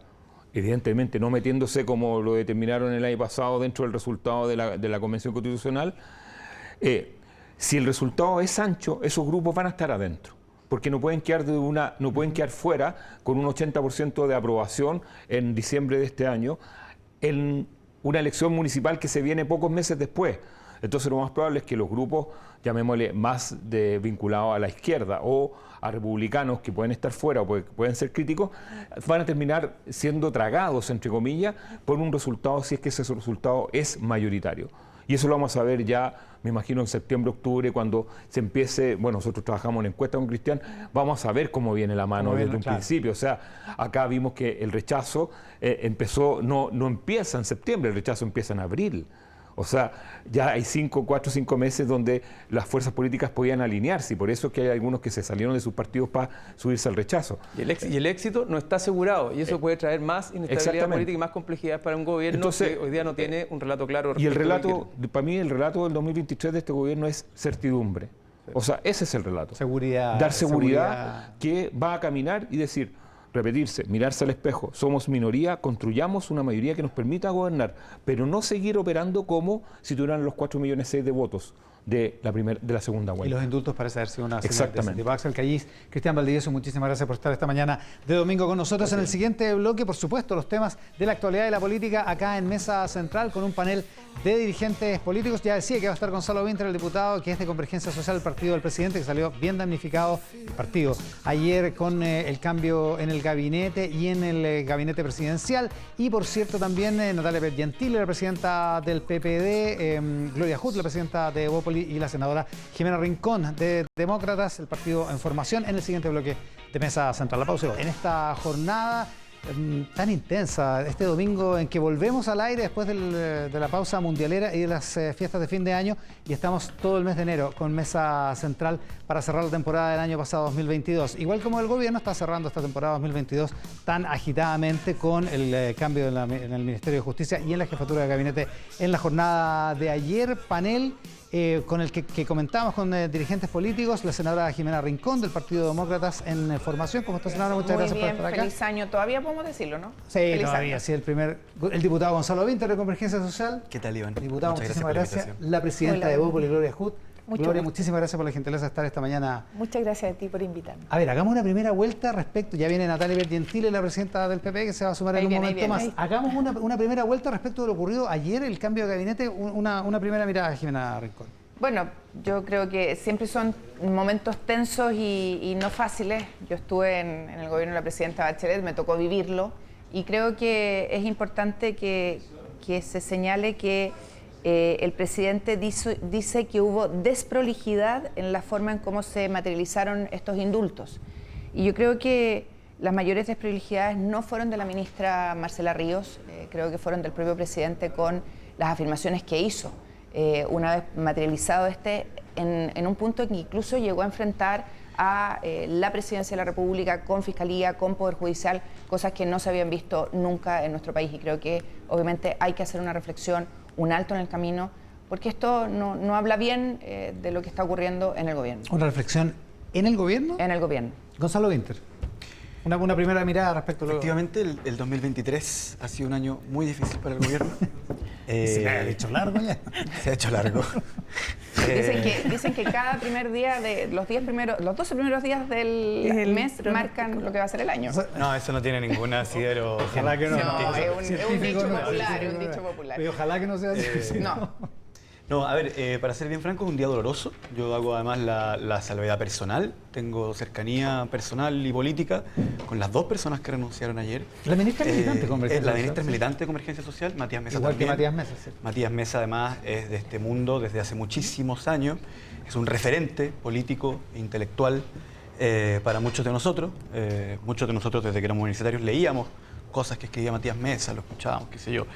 evidentemente no metiéndose como lo determinaron el año pasado dentro del resultado de la Convención Constitucional, si el resultado es ancho, esos grupos van a estar adentro, porque no pueden quedar fuera con un 80% de aprobación en diciembre de este año, en una elección municipal que se viene pocos meses después. Entonces lo más probable es que los grupos, llamémosle más vinculados a la izquierda o a republicanos que pueden estar fuera o pueden ser críticos, van a terminar siendo tragados, entre comillas, por un resultado, si es que ese resultado es mayoritario. Y eso lo vamos a ver ya, me imagino, en septiembre, octubre, cuando se empiece, bueno, nosotros trabajamos en encuesta con Cristian, vamos a ver cómo viene la mano desde un principio. O sea, acá vimos que el rechazo empezó, no empieza en septiembre, el rechazo empieza en abril. O sea, ya hay 4 o 5 meses donde las fuerzas políticas podían alinearse, y por eso es que hay algunos que se salieron de sus partidos para subirse al rechazo. Y el éxito no está asegurado, y eso puede traer más inestabilidad política y más complejidad para un gobierno. Entonces, que hoy día no tiene un relato claro. Y el relato, para mí, el relato del 2023 de este gobierno es certidumbre. O sea, ese es el relato. Seguridad. Dar seguridad que va a caminar y decir, repetirse, mirarse al espejo, somos minoría, construyamos una mayoría que nos permita gobernar, pero no seguir operando como si tuvieran los 4,6 millones de votos de la segunda vuelta. Y los indultos parece haber sido una señal. Exactamente. De Axel Callis, Cristian Valdivieso, muchísimas gracias por estar esta mañana de domingo con nosotros. En el siguiente bloque, por supuesto, los temas de la actualidad de la política acá en Mesa Central con un panel de dirigentes políticos. Ya decía que va a estar Gonzalo Winter, el diputado que es de Convergencia Social, el partido del presidente, que salió bien damnificado, el partido, ayer con el cambio en el gabinete y en el gabinete presidencial. Y por cierto también Natalia Gentile, la presidenta del PPD, Gloria Hood, la presidenta de Evópolis, y la senadora Jimena Rincón de Demócratas, el partido en formación, en el siguiente bloque de Mesa Central. La pausa. En esta jornada tan intensa, este domingo en que volvemos al aire después de la pausa mundialera y de las fiestas de fin de año, y estamos todo el mes de enero con Mesa Central para cerrar la temporada del año pasado 2022. Igual como el gobierno está cerrando esta temporada 2022 tan agitadamente con el cambio en el Ministerio de Justicia y en la jefatura de gabinete en la jornada de ayer. Panel con el que comentamos con dirigentes políticos, la senadora Jimena Rincón del Partido Demócratas en formación. ¿Cómo está, senadora? Muchas gracias por estar acá. Feliz año. Todavía podemos decirlo, ¿no? Sí, feliz todavía. Sí, el diputado Gonzalo Winter de Convergencia Social. ¿Qué tal, Iván? Diputado, muchísimas gracias. La presidenta de Evópolis, Gloria Hood. Gloria, muchísimas gracias por la gentileza de estar esta mañana. Muchas gracias a ti por invitarme. A ver, hagamos una primera vuelta respecto, ya viene Natalia Gentile, la presidenta del PP, que se va a sumar en un momento más. Hagamos una primera vuelta respecto de lo ocurrido ayer, el cambio de gabinete, una primera mirada, Jimena Rincón. Bueno, yo creo que siempre son momentos tensos y no fáciles. Yo estuve en el gobierno de la presidenta Bachelet, me tocó vivirlo, y creo que es importante que se señale que el presidente dice que hubo desprolijidad en la forma en cómo se materializaron estos indultos. Y yo creo que las mayores desprolijidades no fueron de la ministra Marcela Ríos, creo que fueron del propio presidente con las afirmaciones que hizo. Una vez materializado en un punto en que incluso llegó a enfrentar a la presidencia de la República con Fiscalía, con Poder Judicial, cosas que no se habían visto nunca en nuestro país, y creo que obviamente hay que hacer una reflexión, un alto en el camino, porque esto no habla bien de lo que está ocurriendo en el gobierno. ¿Una reflexión en el gobierno? En el gobierno. Gonzalo Winter. Una primera mirada respecto a lo... Efectivamente, el 2023 ha sido un año muy difícil para el gobierno. Se ha hecho largo ya. Se ha hecho largo. Dicen que cada primer día de los 12 primeros días del mes marcan lo que va a ser el año. No, eso no tiene ningún asidero. Ojalá que no. No, es un dicho popular, es un dicho popular. Ojalá que no sea así. No, a ver, para ser bien franco, es un día doloroso. Yo hago además la salvedad personal. Tengo cercanía personal y política con las dos personas que renunciaron ayer. La ministra es militante de Convergencia Social. La ministra es militante de Convergencia Social, Matías Mesa igual también. Que Matías Mesa, sí. Matías Mesa además es de este mundo desde hace muchísimos años. Es un referente político e intelectual para muchos de nosotros. Muchos de nosotros desde que éramos universitarios leíamos cosas que escribía Matías Mesa, lo escuchábamos, qué sé yo.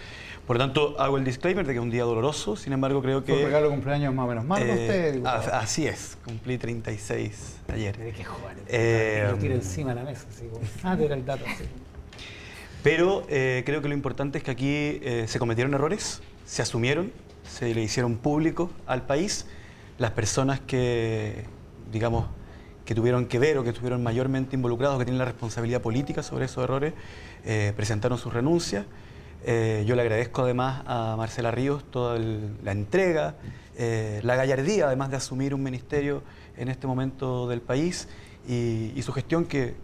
Por lo tanto, hago el disclaimer de que es un día doloroso, sin embargo creo que... ¿Fue un regalo de cumpleaños más o menos malo usted, diputado? Así es, cumplí 36 ayer. Qué joven. Lo tiro encima de la mesa, así como... era el dato, sí. Pero creo que lo importante es que aquí se cometieron errores, se asumieron, se le hicieron públicos al país. Las personas que, digamos, que tuvieron que ver o que estuvieron mayormente involucrados, que tienen la responsabilidad política sobre esos errores, presentaron sus renuncias. Yo le agradezco además a Marcela Ríos toda la entrega, la gallardía además de asumir un ministerio en este momento del país y su gestión que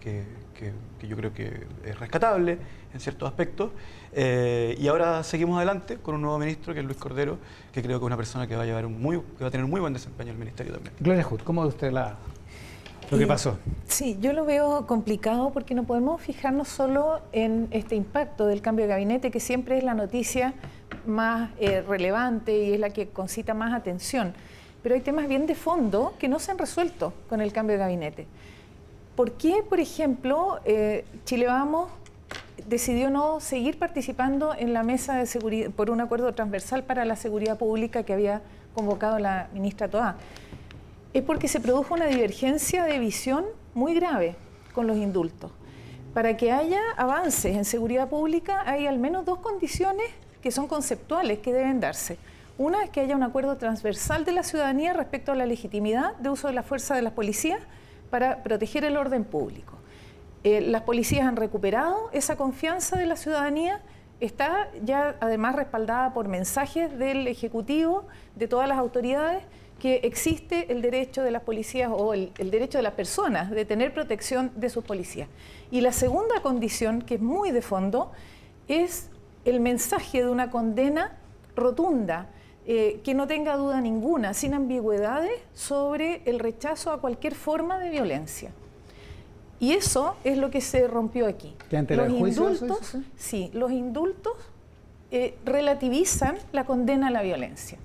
yo creo que es rescatable en ciertos aspectos. Y ahora seguimos adelante con un nuevo ministro que es Luis Cordero, que creo que es una persona que va a tener un muy buen desempeño en el ministerio también. Gloria Hood, ¿cómo ve usted lo que pasó? Sí, yo lo veo complicado porque no podemos fijarnos solo en este impacto del cambio de gabinete, que siempre es la noticia más relevante y es la que concita más atención. Pero hay temas bien de fondo que no se han resuelto con el cambio de gabinete. ¿Por qué, por ejemplo, Chile Vamos decidió no seguir participando en la mesa de seguridad por un acuerdo transversal para la seguridad pública que había convocado la ministra Toá? Es porque se produjo una divergencia de visión muy grave con los indultos. Para que haya avances en seguridad pública hay al menos dos condiciones que son conceptuales que deben darse. Una es que haya un acuerdo transversal de la ciudadanía respecto a la legitimidad de uso de la fuerza de las policías para proteger el orden público. Las policías han recuperado esa confianza de la ciudadanía, está ya además respaldada por mensajes del Ejecutivo, de todas las autoridades, que existe el derecho de las policías o el derecho de las personas de tener protección de sus policías. Y la segunda condición, que es muy de fondo, es el mensaje de una condena rotunda, que no tenga duda ninguna, sin ambigüedades, sobre el rechazo a cualquier forma de violencia. Y eso es lo que se rompió aquí. Los indultos, sí, los indultos relativizan la condena a la violencia.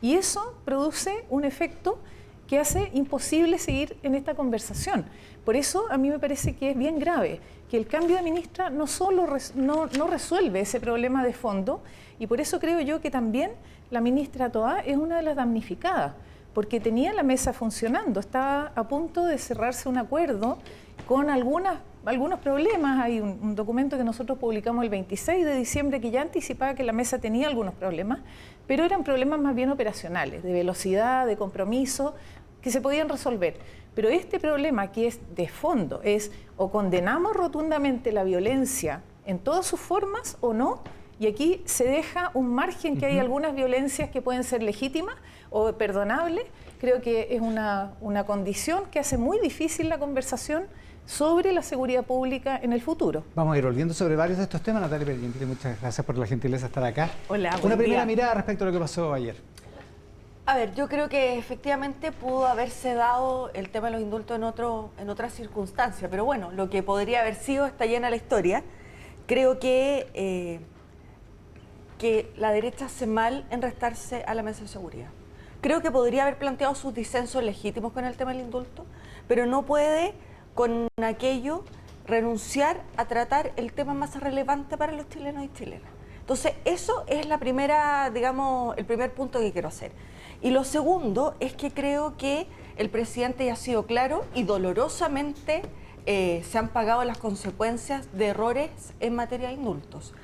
Y eso produce un efecto que hace imposible seguir en esta conversación. Por eso a mí me parece que es bien grave que el cambio de ministra no solo no resuelve ese problema de fondo, y por eso creo yo que también la ministra Toá es una de las damnificadas, porque tenía la mesa funcionando, estaba a punto de cerrarse un acuerdo con algunos problemas. Hay un documento que nosotros publicamos el 26 de diciembre que ya anticipaba que la mesa tenía algunos problemas, pero eran problemas más bien operacionales, de velocidad, de compromiso, que se podían resolver. Pero este problema que es de fondo es o condenamos rotundamente la violencia en todas sus formas o no, y aquí se deja un margen que hay algunas violencias que pueden ser legítimas o perdonables. Creo que es una condición que hace muy difícil la conversación sobre la seguridad pública en el futuro. Vamos a ir volviendo sobre varios de estos temas. Natalia Pergentili, muchas gracias por la gentileza de estar acá. Hola, una primera mirada respecto a lo que pasó ayer. A ver, yo creo que efectivamente pudo haberse dado el tema de los indultos en otra circunstancia, pero bueno, lo que podría haber sido está llena la historia. Creo que la derecha hace mal en restarse a la mesa de seguridad. Creo que podría haber planteado sus disensos legítimos con el tema del indulto, pero no puede con aquello renunciar a tratar el tema más relevante para los chilenos y chilenas. Entonces, eso es la primera, digamos, el primer punto que quiero hacer. Y lo segundo es que creo que el presidente ya ha sido claro y dolorosamente se han pagado las consecuencias de errores en materia de indultos.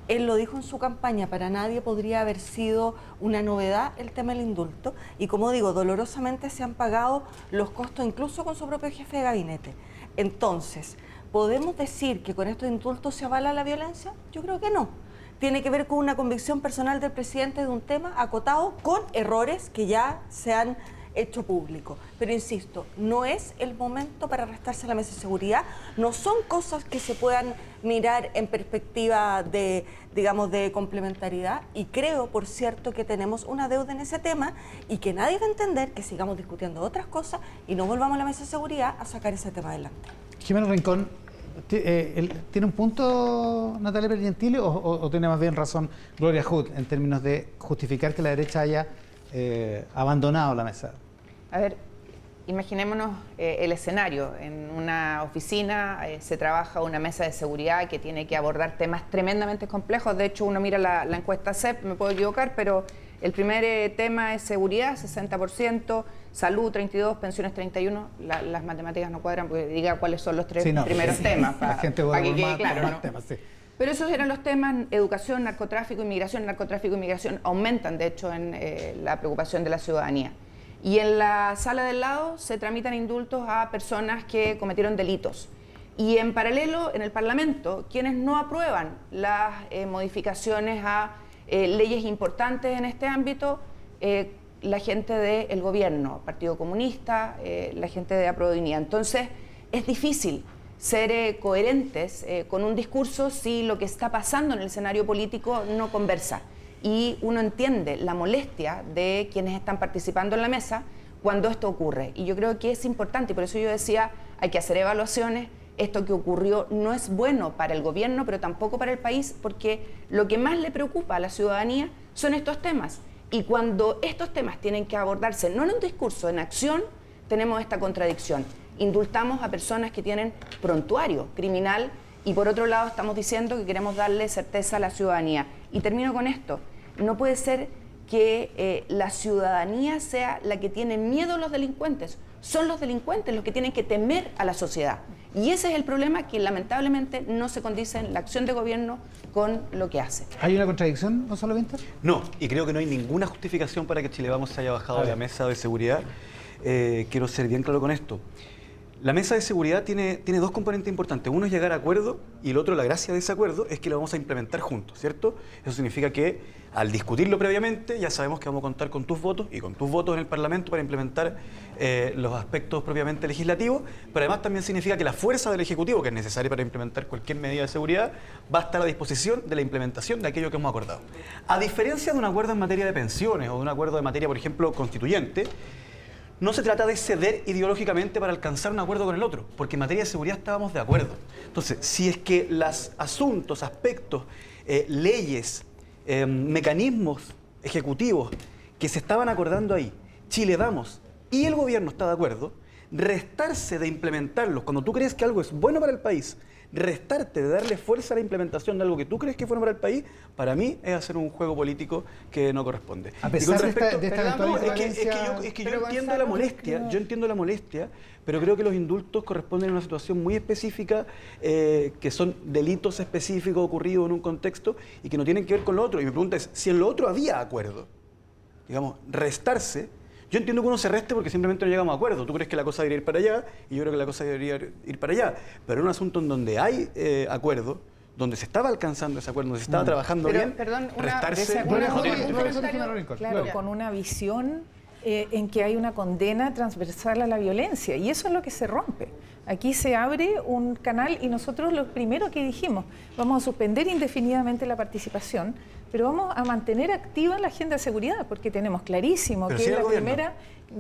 Él lo dijo en su campaña, para nadie podría haber sido una novedad el tema del indulto. Y como digo, dolorosamente se han pagado los costos incluso con su propio jefe de gabinete. Entonces, ¿podemos decir que con estos indultos se avala la violencia? Yo creo que no. Tiene que ver con una convicción personal del presidente de un tema acotado con errores que ya se han hecho público. Pero insisto, no es el momento para restarse a la mesa de seguridad, no son cosas que se puedan mirar en perspectiva de, digamos, de complementariedad, y creo, por cierto, que tenemos una deuda en ese tema y que nadie va a entender que sigamos discutiendo otras cosas y no volvamos a la mesa de seguridad a sacar ese tema adelante. Jimena Rincón, ¿tiene un punto Natalia Pergentili o tiene más bien razón Gloria Hood en términos de justificar que la derecha haya abandonado la mesa? A ver, imaginémonos el escenario. En una oficina se trabaja una mesa de seguridad que tiene que abordar temas tremendamente complejos. De hecho, uno mira la encuesta CEP, me puedo equivocar, pero el primer tema es seguridad, 60%, salud, 32%, pensiones, 31%. Las matemáticas no cuadran porque diga cuáles son los tres primeros temas. La gente va a que quede claro, más ¿no? temas, sí. Pero esos eran los temas: educación, narcotráfico, inmigración. Narcotráfico e inmigración aumentan, de hecho, en la preocupación de la ciudadanía. Y en la sala del lado se tramitan indultos a personas que cometieron delitos. Y en paralelo, en el Parlamento, quienes no aprueban las modificaciones a leyes importantes en este ámbito, la gente del gobierno, Partido Comunista, la gente de Aprodignidad. Entonces, es difícil ser coherentes con un discurso si lo que está pasando en el escenario político no conversa. Y uno entiende la molestia de quienes están participando en la mesa cuando esto ocurre. Y yo creo que es importante, y por eso yo decía, hay que hacer evaluaciones, esto que ocurrió no es bueno para el gobierno, pero tampoco para el país, porque lo que más le preocupa a la ciudadanía son estos temas. Y cuando estos temas tienen que abordarse, no en un discurso, en acción, tenemos esta contradicción. Indultamos a personas que tienen prontuario criminal y por otro lado estamos diciendo que queremos darle certeza a la ciudadanía. Y termino con esto. No puede ser que la ciudadanía sea la que tiene miedo a los delincuentes. Son los delincuentes los que tienen que temer a la sociedad. Y ese es el problema, que lamentablemente no se condice en la acción de gobierno con lo que hace. ¿Hay una contradicción, Gonzalo Winter? No, y creo que no hay ninguna justificación para que Chile Vamos se haya bajado de la mesa de seguridad. Quiero ser bien claro con esto. La mesa de seguridad tiene dos componentes importantes. Uno es llegar a acuerdo y el otro, la gracia de ese acuerdo, es que lo vamos a implementar juntos, ¿cierto? Eso significa que al discutirlo previamente ya sabemos que vamos a contar con tus votos y con tus votos en el Parlamento para implementar los aspectos propiamente legislativos, pero además también significa que la fuerza del Ejecutivo, que es necesaria para implementar cualquier medida de seguridad, va a estar a disposición de la implementación de aquello que hemos acordado. A diferencia de un acuerdo en materia de pensiones o de un acuerdo en materia, por ejemplo, constituyente, no se trata de ceder ideológicamente para alcanzar un acuerdo con el otro, porque en materia de seguridad estábamos de acuerdo. Entonces, si es que los asuntos, aspectos, leyes, mecanismos ejecutivos que se estaban acordando ahí, Chile Vamos y el gobierno está de acuerdo, restarse de implementarlos cuando tú crees que algo es bueno para el país, restarte de darle fuerza a la implementación de algo que tú crees que es bueno para el país, para mí es hacer un juego político que no corresponde. A pesar de esta eventual es que yo entiendo la molestia, pero creo que los indultos corresponden a una situación muy específica, que son delitos específicos ocurridos en un contexto y que no tienen que ver con lo otro. Y mi pregunta es, si en lo otro había acuerdo, digamos, restarse. Yo entiendo que uno se reste porque simplemente no llegamos a acuerdo. Tú crees que la cosa debería ir para allá y yo creo que la cosa debería ir para allá. Pero en un asunto en donde hay acuerdo, donde se estaba alcanzando ese acuerdo, donde se estaba trabajando bien, restarse... Claro, con una visión en que hay una condena transversal a la violencia. Y eso es lo que se rompe. Aquí se abre un canal y nosotros lo primero que dijimos, vamos a suspender indefinidamente la participación, pero vamos a mantener activa la agenda de seguridad, porque tenemos clarísimo pero que si es la gobierno. primera,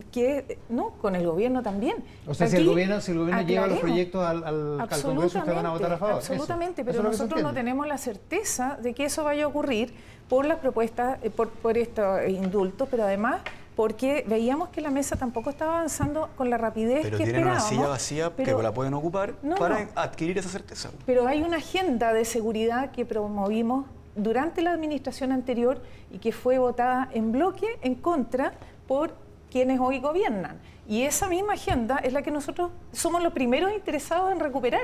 que no, con el gobierno también. O sea, aquí, si el gobierno lleva los aclaremos, proyectos al Congreso, ustedes van a votar a favor. Absolutamente, Eso pero es lo que se nosotros no entiende. tenemos la certeza de que eso vaya a ocurrir por las propuestas, por estos indultos, pero además porque veíamos que la mesa tampoco estaba avanzando con la rapidez Pero que tienen esperábamos. una silla vacía pero, que la pueden ocupar para adquirir esa certeza. Pero hay una agenda de seguridad que promovimos durante la administración anterior y que fue votada en bloque en contra por quienes hoy gobiernan. Y esa misma agenda es la que nosotros somos los primeros interesados en recuperar.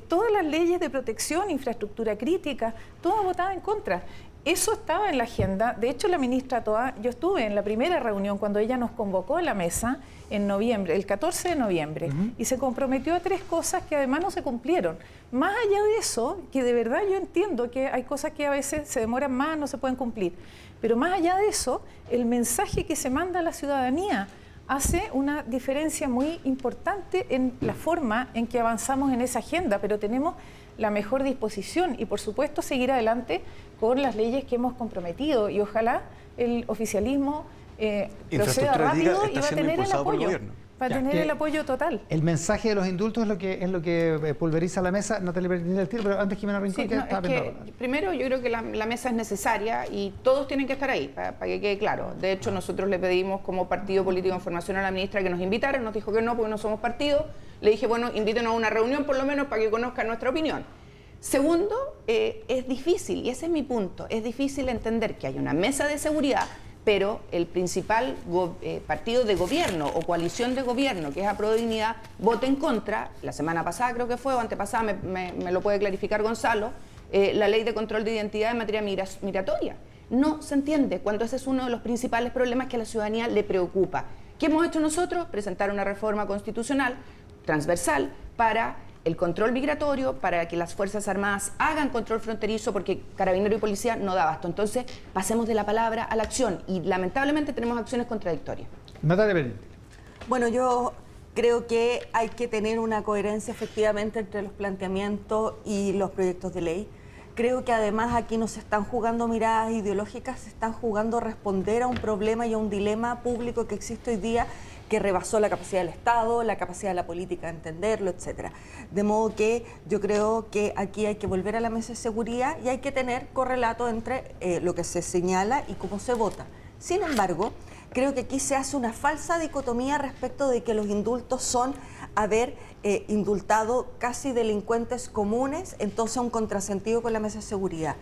Todas las leyes de protección, infraestructura crítica, todas votadas en contra. Eso estaba en la agenda. De hecho, la ministra Toá, yo estuve en la primera reunión cuando ella nos convocó a la mesa en noviembre, el 14 de noviembre, y se comprometió a 3 cosas que además no se cumplieron. Más allá de eso, que de verdad yo entiendo que hay cosas que a veces se demoran más, no se pueden cumplir, pero más allá de eso, el mensaje que se manda a la ciudadanía hace una diferencia muy importante en la forma en que avanzamos en esa agenda, pero tenemos la mejor disposición y por supuesto seguir adelante con las leyes que hemos comprometido y ojalá el oficialismo proceda rápido y va a tener el apoyo. Va a tener el apoyo total. El mensaje de los indultos es lo que pulveriza la mesa. No te le perdí el tiro, pero antes Jimena Rincón, Sí, que no, estaba es que, pensando. primero, yo creo que la mesa es necesaria y todos tienen que estar ahí, para que quede claro. De hecho, nosotros le pedimos como partido político en formación a la ministra que nos invitara, nos dijo que no, porque no somos partido. Le dije, bueno, invítenos a una reunión por lo menos para que conozcan nuestra opinión. Segundo, es difícil, y ese es mi punto, es difícil entender que hay una mesa de seguridad, pero el principal partido de gobierno o coalición de gobierno, que es Apruebo Dignidad, vota en contra, la semana pasada creo que fue, o antepasada, me lo puede clarificar Gonzalo, la ley de control de identidad en materia migratoria. No se entiende cuando ese es uno de los principales problemas que a la ciudadanía le preocupa. ¿Qué hemos hecho nosotros? Presentar una reforma constitucional transversal para el control migratorio, para que las Fuerzas Armadas hagan control fronterizo, porque Carabinero y Policía no da abasto. Entonces, pasemos de la palabra a la acción y lamentablemente tenemos acciones contradictorias. Natalia Benítez. Bueno, yo creo que hay que tener una coherencia efectivamente entre los planteamientos y los proyectos de ley. Creo que además aquí no se están jugando miradas ideológicas, se están jugando responder a un problema y a un dilema público que existe hoy día, que rebasó la capacidad del Estado, la capacidad de la política de entenderlo, etcétera. De modo que yo creo que aquí hay que volver a la mesa de seguridad y hay que tener correlato entre lo que se señala y cómo se vota. Sin embargo, creo que aquí se hace una falsa dicotomía respecto de que los indultos son haber indultado casi delincuentes comunes, entonces un contrasentido con la mesa de seguridad.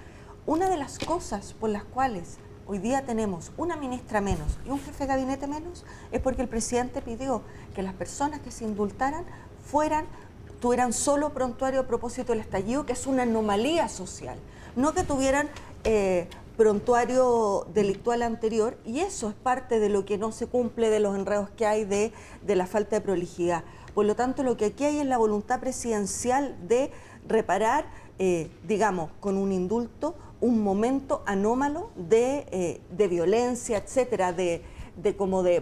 Una de las cosas por las cuales hoy día tenemos una ministra menos y un jefe de gabinete menos es porque el presidente pidió que las personas que se indultaran tuvieran solo prontuario a propósito del estallido, que es una anomalía social, no que tuvieran prontuario delictual anterior, y eso es parte de lo que no se cumple, de los enredos que hay, de la falta de prolijidad. Por lo tanto, lo que aquí hay es la voluntad presidencial de reparar, digamos, con un indulto, un momento anómalo de violencia, etcétera, de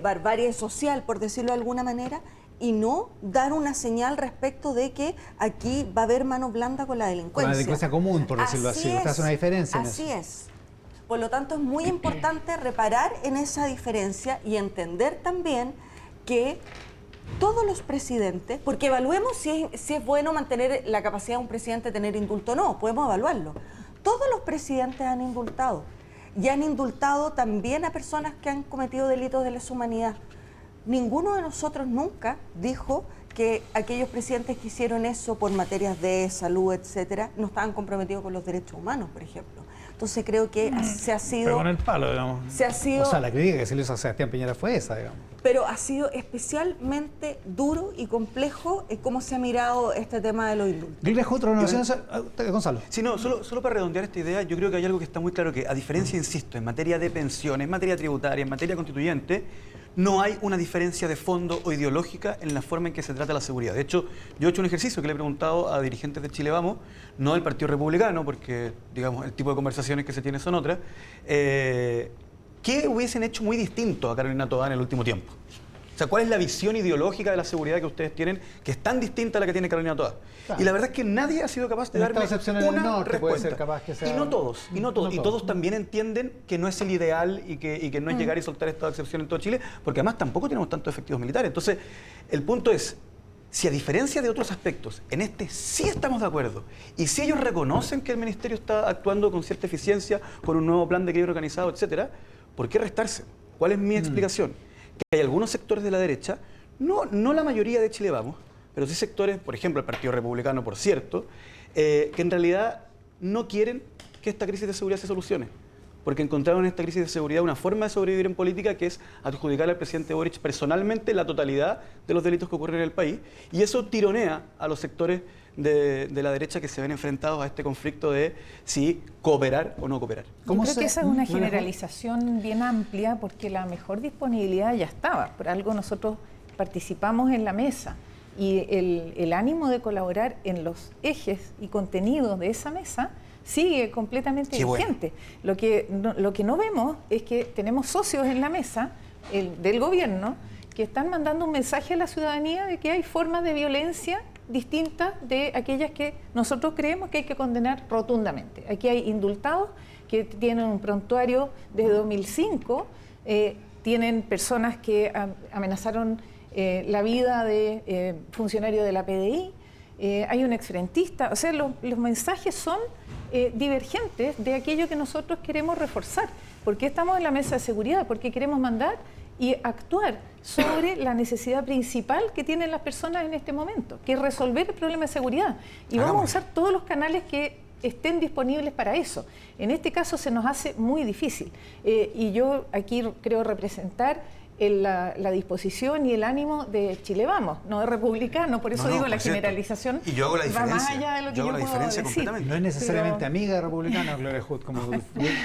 barbarie social, por decirlo de alguna manera, y no dar una señal respecto de que aquí va a haber mano blanda con la delincuencia. Con la delincuencia común, por decirlo así. Usted hace una diferencia en eso. Así es. Por lo tanto, es muy importante reparar en esa diferencia y entender también que todos los presidentes, porque evaluemos si es bueno mantener la capacidad de un presidente de tener indulto o no, podemos evaluarlo. Todos los presidentes han indultado y han indultado también a personas que han cometido delitos de lesa humanidad. Ninguno de nosotros nunca dijo que aquellos presidentes que hicieron eso por materias de salud, etcétera, no estaban comprometidos con los derechos humanos, por ejemplo. Entonces creo que se ha sido... Pero con el palo, digamos. Se ha sido... O sea, la crítica que se le hizo a Sebastián Piñera fue esa, digamos. Pero ha sido especialmente duro y complejo cómo se ha mirado este tema de los indultos. Gonzalo. Sí, no, solo para redondear esta idea, yo creo que hay algo que está muy claro, que a diferencia, insisto, en materia de pensiones, en materia tributaria, en materia constituyente, no hay una diferencia de fondo o ideológica en la forma en que se trata la seguridad. De hecho, yo he hecho un ejercicio que le he preguntado a dirigentes de Chile Vamos, no del Partido Republicano, porque, digamos, el tipo de conversaciones que se tiene son otras, ¿qué hubiesen hecho muy distinto a Carolina Toá en el último tiempo? O sea, ¿cuál es la visión ideológica de la seguridad que ustedes tienen que es tan distinta a la que tiene Carolina Toá? Claro. Y la verdad es que nadie ha sido capaz de darme una respuesta. Puede ser capaz que sea... Y no todos. Y todos también entienden que no es el ideal y que no es llegar y soltar esta excepción en todo Chile, porque además tampoco tenemos tantos efectivos militares. Entonces, el punto es, si a diferencia de otros aspectos, en este sí estamos de acuerdo, y si ellos reconocen que el Ministerio está actuando con cierta eficiencia, con un nuevo plan de equilibrio organizado, etcétera, ¿por qué restarse? ¿Cuál es mi explicación? Que hay algunos sectores de la derecha, no la mayoría de Chile Vamos, pero sí sectores, por ejemplo el Partido Republicano, por cierto, que en realidad no quieren que esta crisis de seguridad se solucione, porque encontraron en esta crisis de seguridad una forma de sobrevivir en política que es adjudicar al presidente Boric personalmente la totalidad de los delitos que ocurren en el país, y eso tironea a los sectores de la derecha que se ven enfrentados a este conflicto de si cooperar o no cooperar. Yo creo que esa es una generalización bien amplia, porque la mejor disponibilidad ya estaba. Por algo nosotros participamos en la mesa, y el ánimo de colaborar en los ejes y contenidos de esa mesa sigue completamente vigente. Bueno. Lo que no vemos es que tenemos socios en la mesa del gobierno que están mandando un mensaje a la ciudadanía de que hay formas de violencia distintas de aquellas que nosotros creemos que hay que condenar rotundamente. Aquí hay indultados que tienen un prontuario desde 2005, tienen personas que amenazaron la vida de funcionarios de la PDI, hay un exfrentista, o sea, los mensajes son divergentes de aquello que nosotros queremos reforzar. ¿Por qué estamos en la mesa de seguridad? Porque queremos mandar y actuar sobre la necesidad principal que tienen las personas en este momento, que es resolver el problema de seguridad. Y vamos a usar todos los canales que estén disponibles para eso. En este caso se nos hace muy difícil. Y yo aquí creo representar la disposición y el ánimo de Chile Vamos, no de republicano, por eso digo la generalización. Y yo hago la diferencia. Va más allá de lo que yo puedo decir. Completamente. No es necesariamente amiga de republicano, Gloria Hood,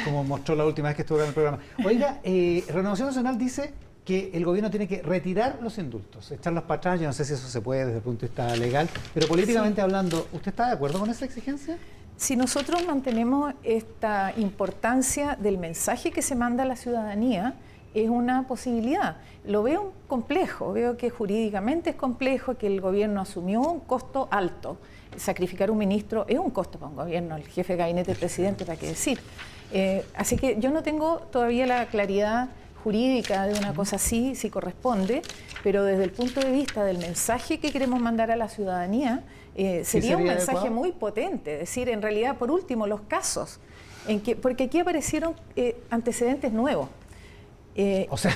como mostró la última vez que estuvo en el programa. Oiga, Renovación Nacional dice que el gobierno tiene que retirar los indultos, echarlos para atrás. Yo no sé si eso se puede desde el punto de vista legal, pero políticamente hablando, ¿usted está de acuerdo con esa exigencia? Si nosotros mantenemos esta importancia del mensaje que se manda a la ciudadanía, es una posibilidad. Lo veo complejo, veo que jurídicamente es complejo, que el gobierno asumió un costo alto. Sacrificar un ministro es un costo para un gobierno, el jefe de gabinete, el presidente, ¿para qué decir? Así que yo no tengo todavía la claridad jurídica de una cosa así, si corresponde, pero desde el punto de vista del mensaje que queremos mandar a la ciudadanía, sería un mensaje adecuado? muy potente. Es decir, en realidad, por último, los casos, porque aquí aparecieron antecedentes nuevos. O sea,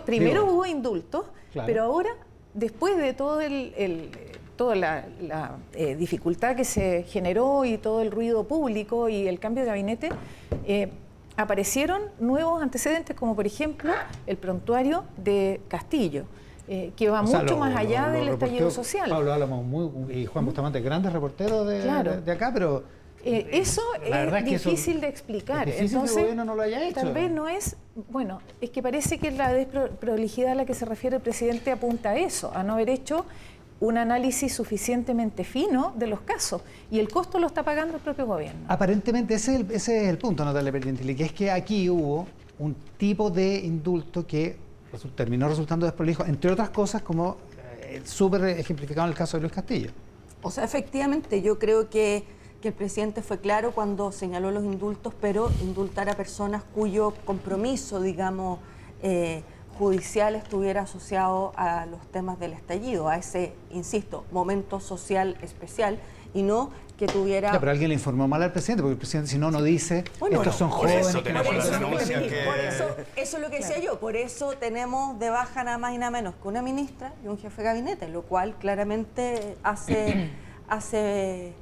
Primero digo, hubo indultos, claro. pero ahora, después de todo toda la dificultad que se generó y todo el ruido público y el cambio de gabinete, aparecieron nuevos antecedentes, como por ejemplo el prontuario de Castillo, que va mucho más allá del estallido social. Pablo Álamo y Juan Bustamante, grandes reporteros de acá, pero... Eso la verdad es que eso difícil de explicar. es difícil que el gobierno no lo haya hecho. Tal vez no es... Bueno, es que parece que la desprolijidad a la que se refiere el presidente apunta a eso, a no haber hecho un análisis suficientemente fino de los casos. Y el costo lo está pagando el propio gobierno. Aparentemente ese es el punto, Natalia Pergentili, que es que aquí hubo un tipo de indulto que terminó resultando desprolijo, entre otras cosas, como súper ejemplificado en el caso de Luis Castillo. O sea, efectivamente, yo creo que el presidente fue claro cuando señaló los indultos, pero indultar a personas cuyo compromiso, digamos, judicial estuviera asociado a los temas del estallido, a ese, insisto, momento social especial, y no que tuviera... Claro, pero alguien le informó mal al presidente, porque el presidente, si no dice, bueno, estos son por jóvenes... eso que no tenemos pueden la ser denuncia presidentes. eso es lo que decía yo, por eso tenemos de baja nada más y nada menos que una ministra y un jefe de gabinete, lo cual claramente hace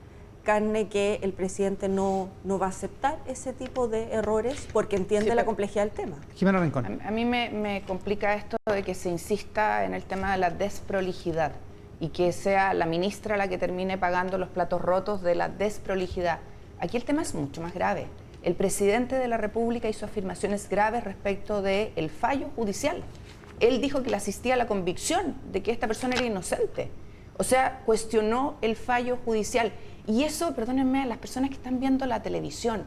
carne que el presidente no va a aceptar ese tipo de errores porque entiende la complejidad del tema. Jimena Rincón. A mí me complica esto de que se insista en el tema de la desprolijidad y que sea la ministra la que termine pagando los platos rotos de la desprolijidad. Aquí el tema es mucho más grave. El presidente de la República hizo afirmaciones graves respecto del fallo judicial. Él dijo que le asistía a la convicción de que esta persona era inocente. O sea, cuestionó el fallo judicial. Y eso, perdónenme, a las personas que están viendo la televisión,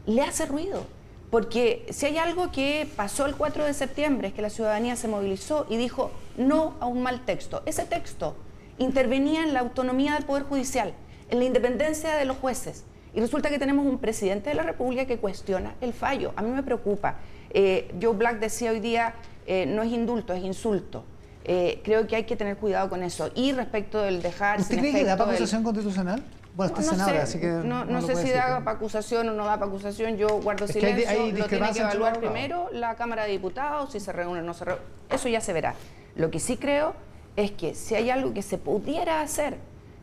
le hace ruido. Porque si hay algo que pasó el 4 de septiembre es que la ciudadanía se movilizó y dijo no a un mal texto. Ese texto intervenía en la autonomía del Poder Judicial, en la independencia de los jueces. Y resulta que tenemos un presidente de la República que cuestiona el fallo. A mí me preocupa. Joe Black decía hoy día, no es indulto, es insulto. Creo que hay que tener cuidado con eso. Y respecto del dejar... ¿Usted cree que da para acusación constitucional? Bueno, usted es senadora, así que no sé si da para acusación o no da para acusación. Yo guardo silencio. Lo tiene que evaluar primero la Cámara de Diputados, si se reúne o no se reúne. Eso ya se verá. Lo que sí creo es que si hay algo que se pudiera hacer,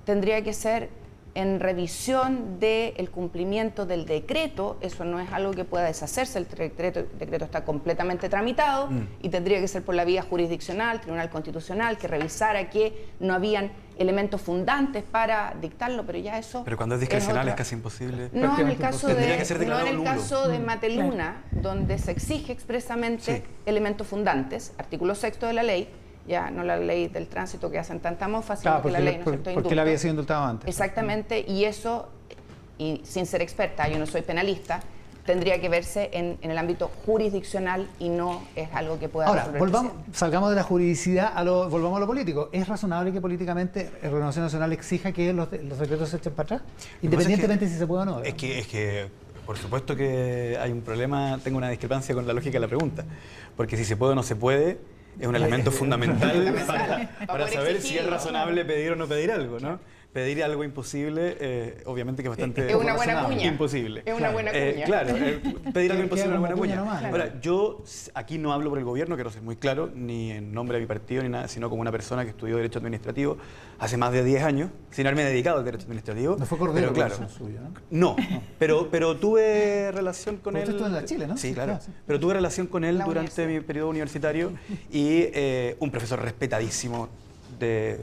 tendría que ser en revisión del cumplimiento del decreto. Eso no es algo que pueda deshacerse. El decreto está completamente tramitado y tendría que ser por la vía jurisdiccional, Tribunal Constitucional, que revisara que no habían elementos fundantes para dictarlo, pero ya eso... Pero cuando es discrecional es casi imposible. No en el caso de, caso de Mateluna, donde se exige expresamente elementos fundantes, artículo 6º de la ley, ya no la ley del tránsito que hacen tanta mofa, sino que la ley, ¿no es cierto?, porque la había sido indultado antes. Exactamente, y eso, y sin ser experta, yo no soy penalista, tendría que verse en el ámbito jurisdiccional y no es algo que pueda resolver. Ahora, salgamos de la juridicidad, volvamos a lo político. ¿Es razonable que políticamente Renovación Nacional exija que los decretos se echen para atrás? Independientemente si se puede o no. Es que, por supuesto que hay un problema, tengo una discrepancia con la lógica de la pregunta, porque si se puede o no se puede, es un elemento fundamental para saber si es razonable pedir o no pedir algo, ¿no? Pedir algo imposible, obviamente que es bastante... Es una buena cuña. Imposible. Es una buena cuña. Claro, pedir algo imposible es una buena cuña. Nomás. Ahora, yo aquí no hablo por el gobierno, quiero ser muy claro, ni en nombre de mi partido ni nada, sino como una persona que estudió Derecho Administrativo hace más de 10 años, sin haberme dedicado al Derecho Administrativo. No fue Cordero, pero claro, suyo, ¿no? Pero tuve relación con él... Usted estuvo en la Chile, ¿no? Sí, claro. Sí. Pero tuve relación con él durante mi periodo universitario y un profesor respetadísimo de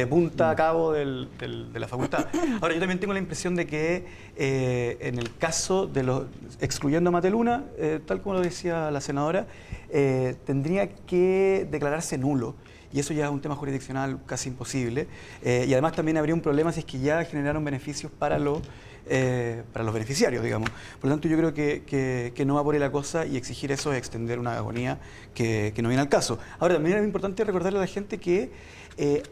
punta a cabo de la facultad. Ahora, yo también tengo la impresión de que en el caso de los, excluyendo a Mateluna, tal como lo decía la senadora, tendría que declararse nulo. Y eso ya es un tema jurisdiccional casi imposible. Y además también habría un problema si es que ya generaron beneficios para los beneficiarios, digamos. Por lo tanto, yo creo que no va por ahí la cosa y exigir eso es extender una agonía que no viene al caso. Ahora, también es importante recordarle a la gente que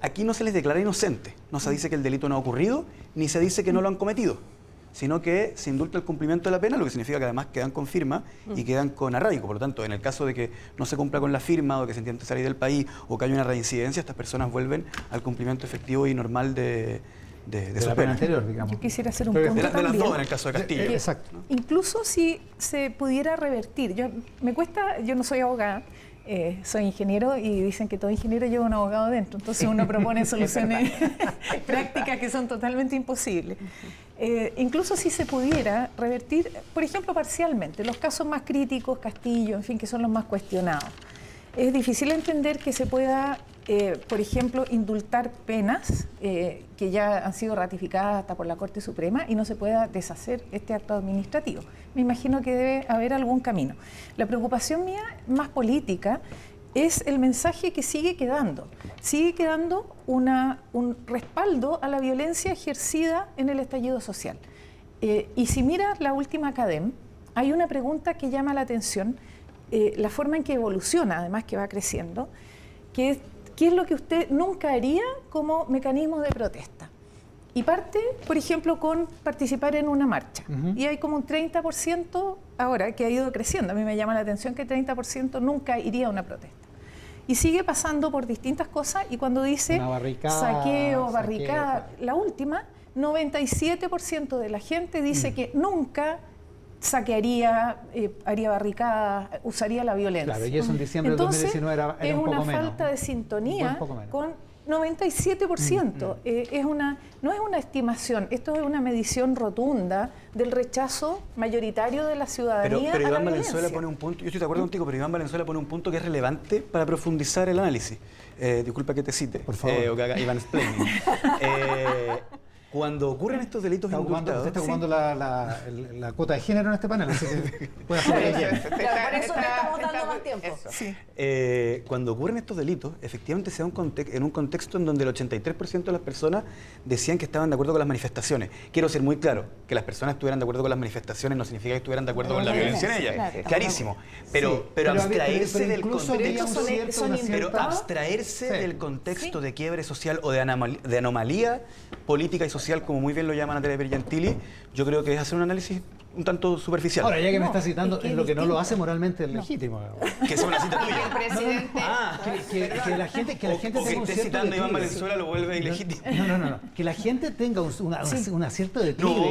aquí no se les declara inocente. No se dice que el delito no ha ocurrido, ni se dice que no lo han cometido. sino que se indulta el cumplimiento de la pena, lo que significa que además quedan con firma y quedan con arraigo. Por lo tanto, en el caso de que no se cumpla con la firma o que se intente salir del país o que haya una reincidencia, estas personas vuelven al cumplimiento efectivo y normal de su pena anterior, digamos. Yo quisiera hacer un punto de las también. dos en el caso de Castillo. Exacto. Incluso si se pudiera revertir, me cuesta, yo no soy abogada, soy ingeniero y dicen que todo ingeniero lleva un abogado dentro, entonces uno propone soluciones prácticas que son totalmente imposibles. Incluso si se pudiera revertir, por ejemplo, parcialmente, los casos más críticos, Castillo, en fin, que son los más cuestionados. Es difícil entender que se pueda, por ejemplo, indultar penas que ya han sido ratificadas hasta por la Corte Suprema y no se pueda deshacer este acto administrativo. Me imagino que debe haber algún camino. La preocupación mía, más política, es el mensaje que sigue quedando. Sigue quedando un respaldo a la violencia ejercida en el estallido social. Y si miras la última CADEM, hay una pregunta que llama la atención, la forma en que evoluciona, además que va creciendo, que es ¿qué es lo que usted nunca haría como mecanismo de protesta? Y parte, por ejemplo, con participar en una marcha. Y hay como un 30% ahora que ha ido creciendo. A mí me llama la atención que 30% nunca iría a una protesta. Y sigue pasando por distintas cosas y cuando dice saqueo, barricada, la última, 97% de la gente dice que nunca saquearía, haría barricadas, usaría la violencia. Claro, y eso en diciembre del 2019 era un poco menos. Es una falta de sintonía con 97%. No es una estimación, esto es una medición rotunda del rechazo mayoritario de la ciudadanía pero a la Iván Valenzuela violencia. pone un punto, yo estoy de acuerdo contigo, pero Iván Valenzuela pone un punto que es relevante para profundizar el análisis. Disculpa que te cite, por favor. o que haga Iván explaining. Cuando ocurren estos delitos indultados... Usted está ocupando la cuota de género en este panel, así que puede hacer lo que quiera. Por eso le estamos dando más tiempo. Cuando ocurren estos delitos, efectivamente se da en un contexto en donde el 83% de las personas decían que estaban de acuerdo con las manifestaciones. Quiero ser muy claro, que las personas estuvieran de acuerdo con las manifestaciones no significa que estuvieran de acuerdo con la violencia en ellas. Claro, clarísimo. Pero abstraerse del contexto... abstraerse del contexto de quiebre social o de anomalía política y social, como muy bien lo llama Natalia Pergentili, yo creo que es hacer un análisis un tanto superficial. Ahora, ya que me está citando, es lo que no lo hace moralmente legítimo. Que sea una cita tuya. El presidente... Que la gente tenga un cierto declive. Citando a Iván Valenzuela lo vuelve ilegítimo. No. Que la gente tenga un cierto declive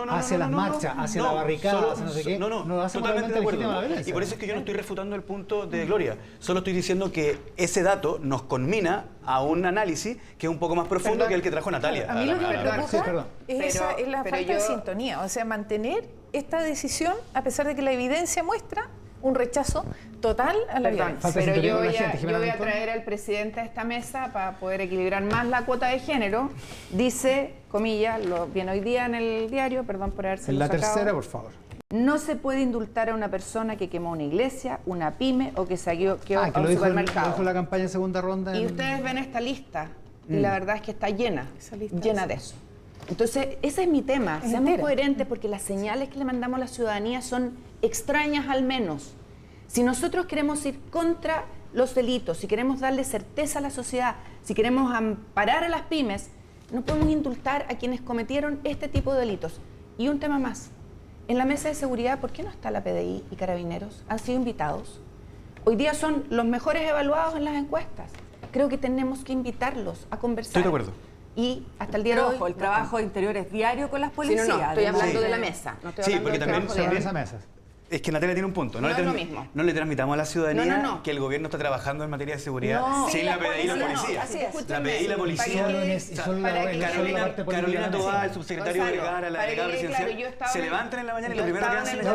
hacia las marchas, hacia la barricada, hacia no sé qué. No lo hace totalmente de legítimo la acuerdo. violencia. Y por eso es que yo no estoy refutando el punto de Gloria. Solo estoy diciendo que ese dato nos conmina a un análisis que es un poco más profundo que el que trajo Natalia. A mí lo que me preocupa es la falta de yo... sintonía, o sea, mantener esta decisión a pesar de que la evidencia muestra un rechazo total a la violencia. Pero yo voy a traer al presidente a esta mesa para poder equilibrar más la cuota de género. Dice, comillas, lo viene hoy día en el diario, perdón por haberse En la sacado. tercera, por favor. No se puede indultar a una persona que quemó una iglesia, una pyme o que saqueó a un supermercado. Lo dijo la campaña en segunda ronda. Y ustedes ven esta lista y la verdad es que está llena de eso. Entonces, ese es mi tema. Seamos coherentes porque las señales que le mandamos a la ciudadanía son extrañas al menos. Si nosotros queremos ir contra los delitos, si queremos darle certeza a la sociedad, si queremos amparar a las pymes, no podemos indultar a quienes cometieron este tipo de delitos. Y un tema más. En la mesa de seguridad, ¿por qué no está la PDI y Carabineros? ¿Han sido invitados? Hoy día son los mejores evaluados en las encuestas. Creo que tenemos que invitarlos a conversar. Estoy de acuerdo. Y hasta el día de hoy... el trabajo de interior es diario con las policías. Sí, no, estoy hablando de la mesa. No estoy hablando porque del también trabajo de esa mesa. Es que Natalia tiene un punto. No es lo mismo. No le transmitamos a la ciudadanía que el gobierno está trabajando en materia de seguridad sin la PDI y la policía. La PDI y la policía. Carolina Tobar, el subsecretario Vergara, la delegada presidencial, se levantan en la mañana y lo primero que hacen es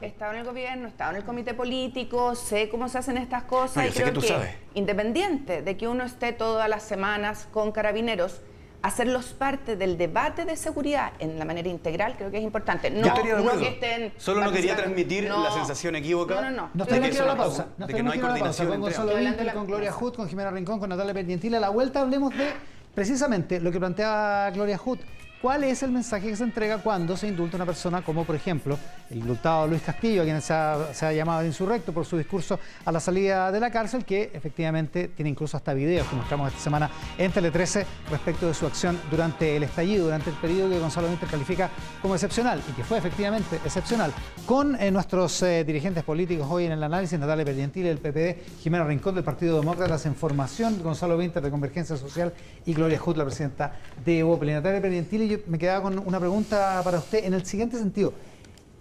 estaba en el gobierno, estaba en el comité político, sé cómo se hacen estas cosas y creo que independiente de que uno esté todas las semanas con Carabineros, hacerlos parte del debate de seguridad en la manera integral creo que es importante. No que estén... Solo no quería transmitir la sensación equívoca Nos tenemos que ir a la pausa. De que no hay coordinación con Gonzalo Vinti, con Gloria Hood, con Jimena Rincón, con Natalia Pergentili. A la vuelta hablemos de precisamente lo que planteaba Gloria Hood. ¿Cuál es el mensaje que se entrega cuando se indulta a una persona como, por ejemplo, el indultado Luis Castillo, a quien se ha llamado insurrecto por su discurso a la salida de la cárcel, que efectivamente tiene incluso hasta videos que mostramos esta semana en Tele 13 respecto de su acción durante el estallido, durante el periodo que Gonzalo Winter califica como excepcional y que fue efectivamente excepcional? Con nuestros dirigentes políticos hoy en el análisis, Natalia Pergentili del PPD, Jimena Rincón del Partido Demócratas en Formación, Gonzalo Winter de Convergencia Social y Gloria Hood, la presidenta de Evópolis. Natalia Pergentili, yo me quedaba con una pregunta para usted en el siguiente sentido.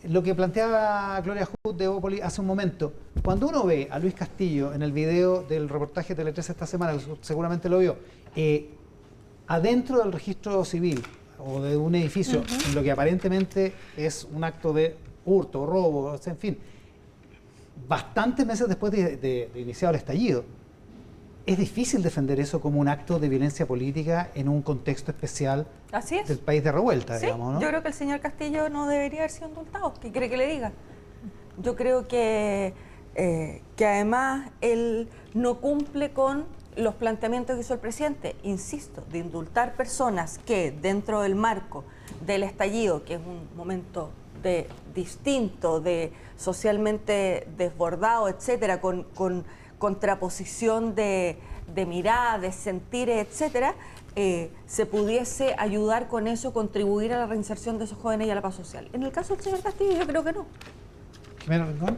Lo que planteaba Gloria Hood de Evópolis hace un momento, cuando uno ve a Luis Castillo en el video del reportaje de Tele 13 esta semana, que seguramente lo vio, adentro del registro civil o de un edificio, en lo que aparentemente es un acto de hurto, robo, en fin, bastantes meses después de iniciado el estallido, es difícil defender eso como un acto de violencia política en un contexto especial del país de revuelta, sí, digamos, ¿no? Yo creo que el señor Castillo no debería haber sido indultado. ¿Qué quiere que le diga? Yo creo que además él no cumple con los planteamientos que hizo el presidente, insisto, de indultar personas que dentro del marco del estallido, que es un momento distinto, de socialmente desbordado, etcétera, con contraposición de mirada, de sentir, etcétera, se pudiese ayudar con eso, contribuir a la reinserción de esos jóvenes y a la paz social. En el caso del señor Castillo, yo creo que no. Jimena Rincón.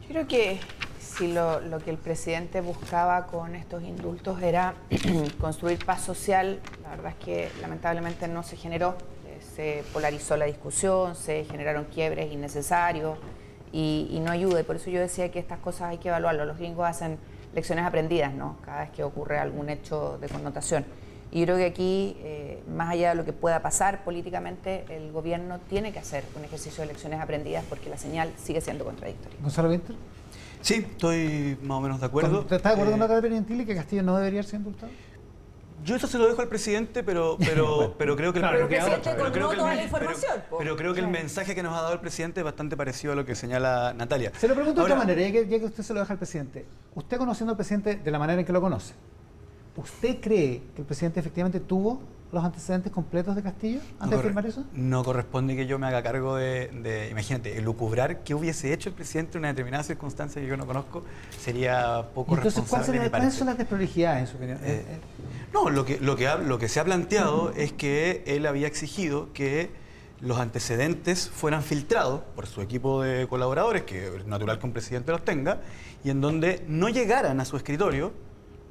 Yo creo que si lo que el presidente buscaba con estos indultos era construir paz social, la verdad es que lamentablemente no se generó. Se polarizó la discusión, se generaron quiebres innecesarios y no ayuda. Y por eso yo decía que estas cosas hay que evaluarlo. Los gringos hacen lecciones aprendidas, ¿no? Cada vez que ocurre algún hecho de connotación. Y yo creo que aquí, más allá de lo que pueda pasar políticamente, el gobierno tiene que hacer un ejercicio de lecciones aprendidas porque la señal sigue siendo contradictoria. Gonzalo Winter. Sí, estoy más o menos de acuerdo. ¿Estás de acuerdo con Natalia Pergentili que Castillo no debería ser indultado? Yo eso se lo dejo al presidente, pero creo que el mensaje que nos ha dado el presidente es bastante parecido a lo que señala Natalia. Se lo pregunto de otra manera, ya que usted se lo deja al presidente. Usted conociendo al presidente de la manera en que lo conoce, ¿usted cree que el presidente efectivamente tuvo los antecedentes completos de Castillo antes de firmar eso? No corresponde que yo me haga cargo imagínate, elucubrar qué hubiese hecho el presidente en una determinada circunstancia que yo no conozco sería poco responsable de mi parte. ¿Cuáles son las desprolijidades en su opinión? No, lo que se ha planteado es que él había exigido que los antecedentes fueran filtrados por su equipo de colaboradores, que es natural que un presidente los tenga, y en donde no llegaran a su escritorio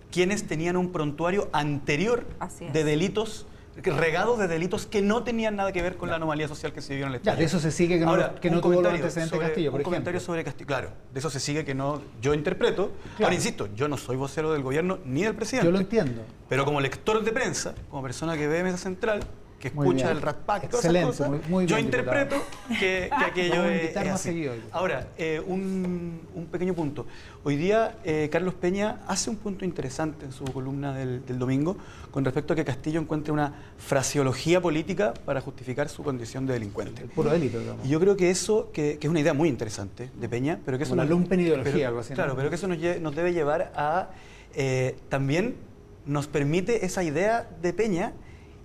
quienes tenían un prontuario anterior de delitos, regados de delitos que no tenían nada que ver con la anomalía social que se vivió en el Estado. De eso se sigue que no tuvo los antecedentes de Castillo, por ejemplo. Un comentario sobre Castillo, claro, de eso se sigue que no, yo interpreto, ahora insisto, yo no soy vocero del gobierno ni del presidente. Yo lo entiendo. Pero como lector de prensa, como persona que ve Mesa Central, que escucha el Rat Pack y todas esas cosas, muy bien, yo interpreto que aquello es así. Ahora, un pequeño punto. Hoy día Carlos Peña hace un punto interesante en su columna del domingo con respecto a que Castillo encuentre una fraseología política para justificar su condición de delincuente. El puro delito, digamos. Y yo creo que eso, que es una idea muy interesante de Peña, pero que eso una lumpenideología, algo así. Claro, pero que eso nos debe llevar a también nos permite esa idea de Peña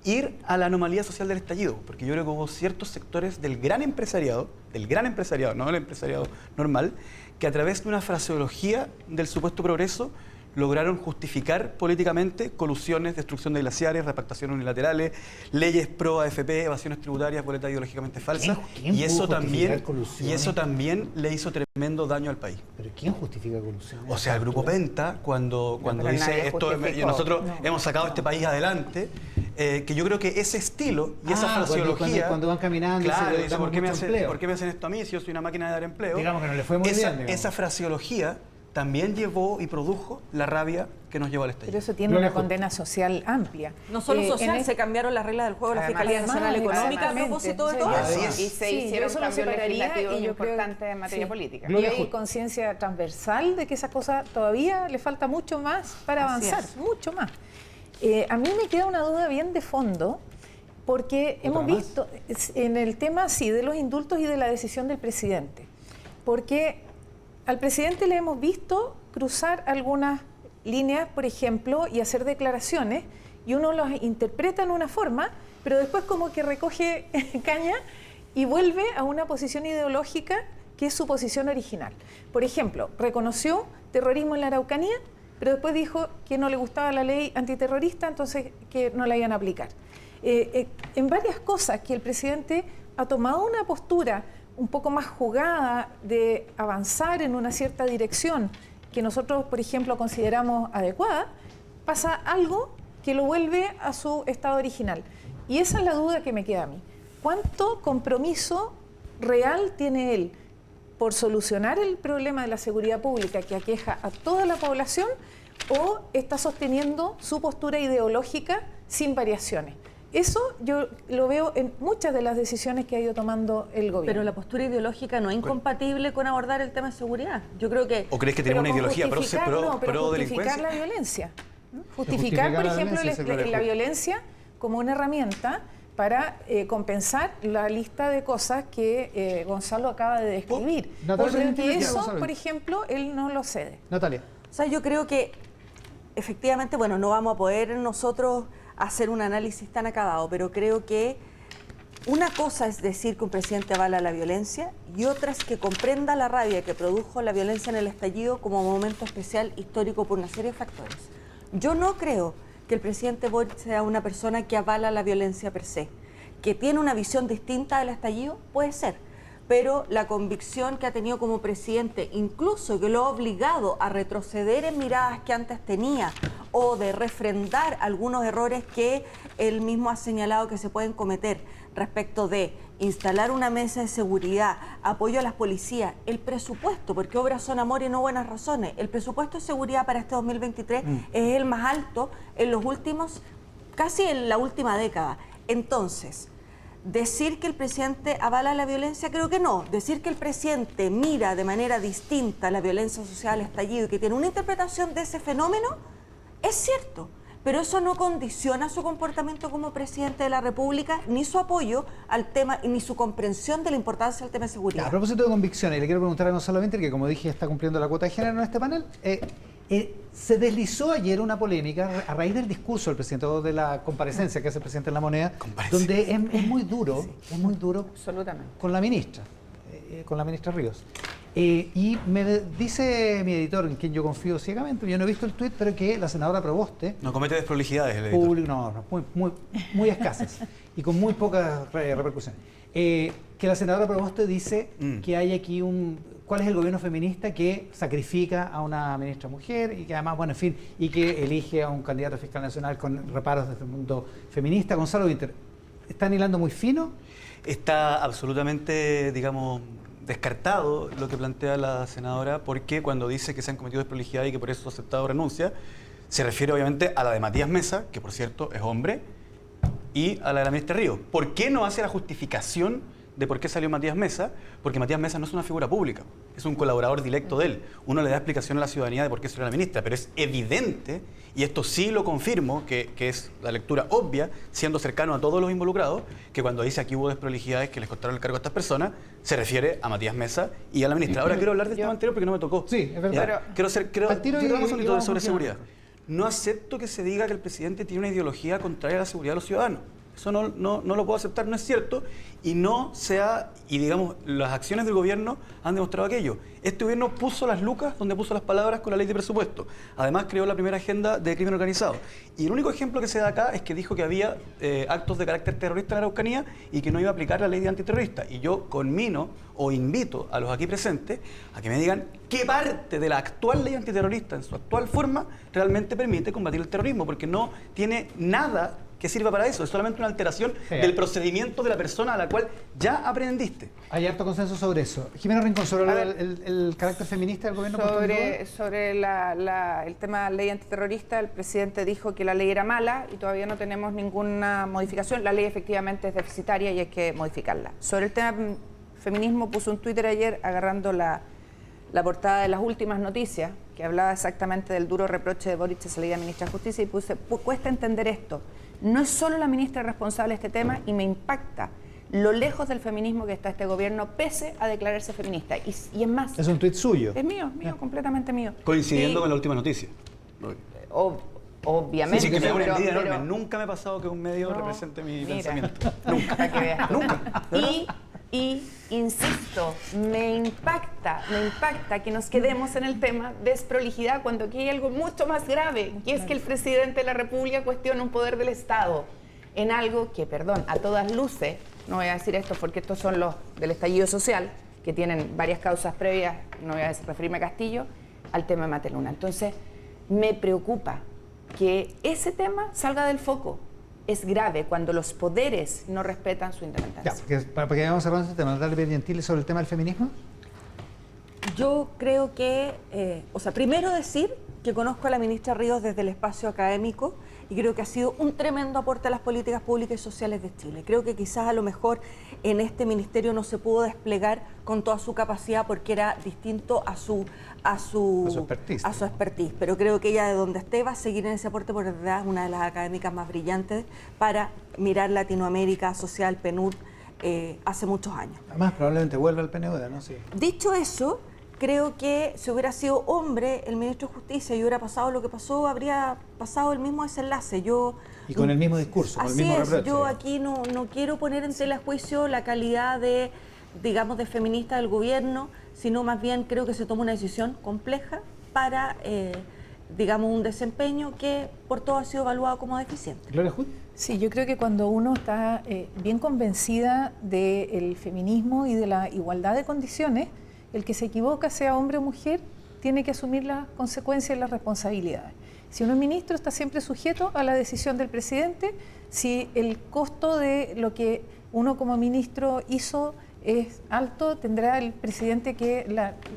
ir a la anomalía social del estallido, porque yo creo que hubo ciertos sectores del gran empresariado, no del empresariado normal, que a través de una fraseología del supuesto progreso lograron justificar políticamente colusiones, destrucción de glaciares, repactaciones unilaterales, leyes pro AFP, evasiones tributarias, boletas ideológicamente falsas, y eso también le hizo tremendo daño al país. ¿Pero quién justifica colusiones? O sea, el Grupo Penta, cuando dice esto, nosotros hemos sacado este país adelante, que yo creo que ese estilo y esa fraseología... Cuando van caminando... Claro, dice, ¿por qué me hacen esto a mí si yo soy una máquina de dar empleo? Digamos que no le fue muy bien. Esa fraseología también llevó y produjo la rabia que nos llevó al estallido. Pero eso tiene una condena social amplia. No solo social, se cambiaron las reglas del juego de la Fiscalía Nacional Económica a propósito de todo. Y se hicieron cambios legislativos importantes en materia política. Y hay conciencia transversal de que esa cosa todavía le falta mucho más para avanzar, mucho más. A mí me queda una duda bien de fondo, porque hemos visto en el tema, de los indultos y de la decisión del presidente, porque al presidente le hemos visto cruzar algunas líneas, por ejemplo, y hacer declaraciones y uno los interpreta en una forma, pero después como que recoge caña y vuelve a una posición ideológica que es su posición original. Por ejemplo, reconoció terrorismo en la Araucanía, pero después dijo que no le gustaba la ley antiterrorista, entonces que no la iban a aplicar. En varias cosas que el presidente ha tomado una postura un poco más jugada de avanzar en una cierta dirección que nosotros, por ejemplo, consideramos adecuada, pasa algo que lo vuelve a su estado original. Y esa es la duda que me queda a mí. ¿Cuánto compromiso real tiene él por solucionar el problema de la seguridad pública que aqueja a toda la población, o está sosteniendo su postura ideológica sin variaciones? Eso yo lo veo en muchas de las decisiones que ha ido tomando el gobierno. Pero la postura ideológica no es incompatible con abordar el tema de seguridad. Yo creo que... ¿O crees que tiene una ideología pro delincuencia? Justificar la violencia. Justificar, por ejemplo, la violencia como una herramienta para compensar la lista de cosas que Gonzalo acaba de describir. Porque eso, por ejemplo, él no lo cede. Natalia. O sea, yo creo que efectivamente, bueno, no vamos a poder nosotros hacer un análisis tan acabado, pero creo que una cosa es decir que un presidente avala la violencia y otra es que comprenda la rabia que produjo la violencia en el estallido como momento especial histórico por una serie de factores. Yo no creo que el presidente Boric sea una persona que avala la violencia per se. Que tiene una visión distinta del estallido, puede ser, pero la convicción que ha tenido como presidente, incluso que lo ha obligado a retroceder en miradas que antes tenía o de refrendar algunos errores que él mismo ha señalado que se pueden cometer respecto de instalar una mesa de seguridad, apoyo a las policías, el presupuesto, porque obras son amor y no buenas razones, el presupuesto de seguridad para este 2023 es el más alto en los últimos, casi en la última década. Entonces, decir que el presidente avala la violencia, creo que no. Decir que el presidente mira de manera distinta la violencia social, el estallido, y que tiene una interpretación de ese fenómeno, es cierto. Pero eso no condiciona su comportamiento como presidente de la República, ni su apoyo al tema, ni su comprensión de la importancia del tema de seguridad. A propósito de convicciones, le quiero preguntar a Gonzalo Vinter, que como dije está cumpliendo la cuota de género en este panel. Se deslizó ayer una polémica a raíz del discurso del presidente, o de la comparecencia que hace el presidente en La Moneda, donde es muy duro, es muy duro con la ministra Ríos. Y me dice mi editor, en quien yo confío ciegamente, yo no he visto el tuit, pero que la senadora Proboste... No comete desprolijidades el editor. Público, no, muy escasas y con muy pocas repercusiones. Que la senadora Proboste dice que hay aquí ¿cuál es el gobierno feminista que sacrifica a una ministra mujer y que además, bueno, en fin, y que elige a un candidato a fiscal nacional con reparos desde el mundo feminista? Gonzalo Vinter, ¿están hilando muy fino? Está absolutamente, digamos, descartado lo que plantea la senadora, porque cuando dice que se han cometido desprolijidades y que por eso ha aceptado renuncia, se refiere obviamente a la de Matías Mesa, que por cierto es hombre, y a la de la ministra Ríos. ¿Por qué no hace la justificación de por qué salió Matías Mesa? Porque Matías Mesa no es una figura pública, es un colaborador directo de él. Uno le da explicación a la ciudadanía de por qué salió la ministra, pero es evidente, y esto sí lo confirmo, que es la lectura obvia, siendo cercano a todos los involucrados, que cuando dice aquí hubo desprolijidades que les costaron el cargo a estas personas, se refiere a Matías Mesa y a la ministra. Ahora quiero hablar de tema anterior porque no me tocó. Sí, es verdad. Quiero sobre seguridad. No acepto que se diga que el presidente tiene una ideología contraria a la seguridad de los ciudadanos. Eso no lo puedo aceptar, no es cierto, y digamos, las acciones del gobierno han demostrado aquello. Este gobierno puso las lucas donde puso las palabras con la ley de presupuesto. Además, creó la primera agenda de crimen organizado. Y el único ejemplo que se da acá es que dijo que había actos de carácter terrorista en la Araucanía y que no iba a aplicar la ley de antiterrorista. Y yo conmino o invito a los aquí presentes a que me digan qué parte de la actual ley antiterrorista, en su actual forma, realmente permite combatir el terrorismo, porque no tiene nada que sirva para eso, es solamente una alteración del procedimiento de la persona a la cual ya aprendiste. Hay harto consenso sobre eso. Jimena Rincón, sobre el carácter feminista del gobierno. Sobre el tema de la ley antiterrorista, el presidente dijo que la ley era mala y todavía no tenemos ninguna modificación. La ley efectivamente es deficitaria y hay que modificarla. Sobre el tema feminismo, puso un Twitter ayer agarrando la portada de las últimas noticias, que hablaba exactamente del duro reproche de Boric a salida de ministra de Justicia, y puse, cuesta entender esto. No es solo la ministra responsable de este tema y me impacta lo lejos del feminismo que está este gobierno, pese a declararse feminista. Y es más... Es un tuit suyo. Es mío, completamente mío. Coincidiendo con la última noticia. obviamente. Sí, que me da una pero- envidia pero- enorme. Nunca me ha pasado que un medio represente mi Mira. pensamiento. Para que veas tú. Y insisto, me impacta que nos quedemos en el tema desprolijidad cuando aquí hay algo mucho más grave, que es que el presidente de la República cuestiona un poder del Estado en algo que, perdón, a todas luces, no voy a decir esto porque estos son los del estallido social, que tienen varias causas previas, no voy a referirme a Castillo, al tema de Mateluna. Entonces, me preocupa que ese tema salga del foco. Es grave cuando los poderes no respetan su Ya, independencia. para que vayamos cerrando este tema, Natalia Piergentili, sobre el tema del feminismo. Yo creo que, primero decir que conozco a la ministra Ríos desde el espacio académico y creo que ha sido un tremendo aporte a las políticas públicas y sociales de Chile. Creo que quizás a lo mejor en este ministerio no se pudo desplegar con toda su capacidad porque era distinto a su expertise. Pero creo que ella de donde esté va a seguir en ese aporte porque es una de las académicas más brillantes para mirar Latinoamérica social, PNUD, hace muchos años. Además, probablemente vuelva al PNUD, ¿no? Sí. Dicho eso, creo que si hubiera sido hombre el ministro de Justicia y hubiera pasado lo que pasó, habría pasado el mismo desenlace. Y con el mismo discurso, con el Así mismo es, reproche. yo aquí no quiero poner en tela de juicio la calidad de, digamos, de feminista del gobierno, sino más bien creo que se toma una decisión compleja para, digamos, un desempeño que por todo ha sido evaluado como deficiente. Gloria Hood. Sí, yo creo que cuando uno está bien convencida del feminismo y de la igualdad de condiciones, el que se equivoca, sea hombre o mujer, tiene que asumir las consecuencias y las responsabilidades. Si uno es ministro, está siempre sujeto a la decisión del presidente. Si el costo de lo que uno como ministro hizo es alto, tendrá el presidente que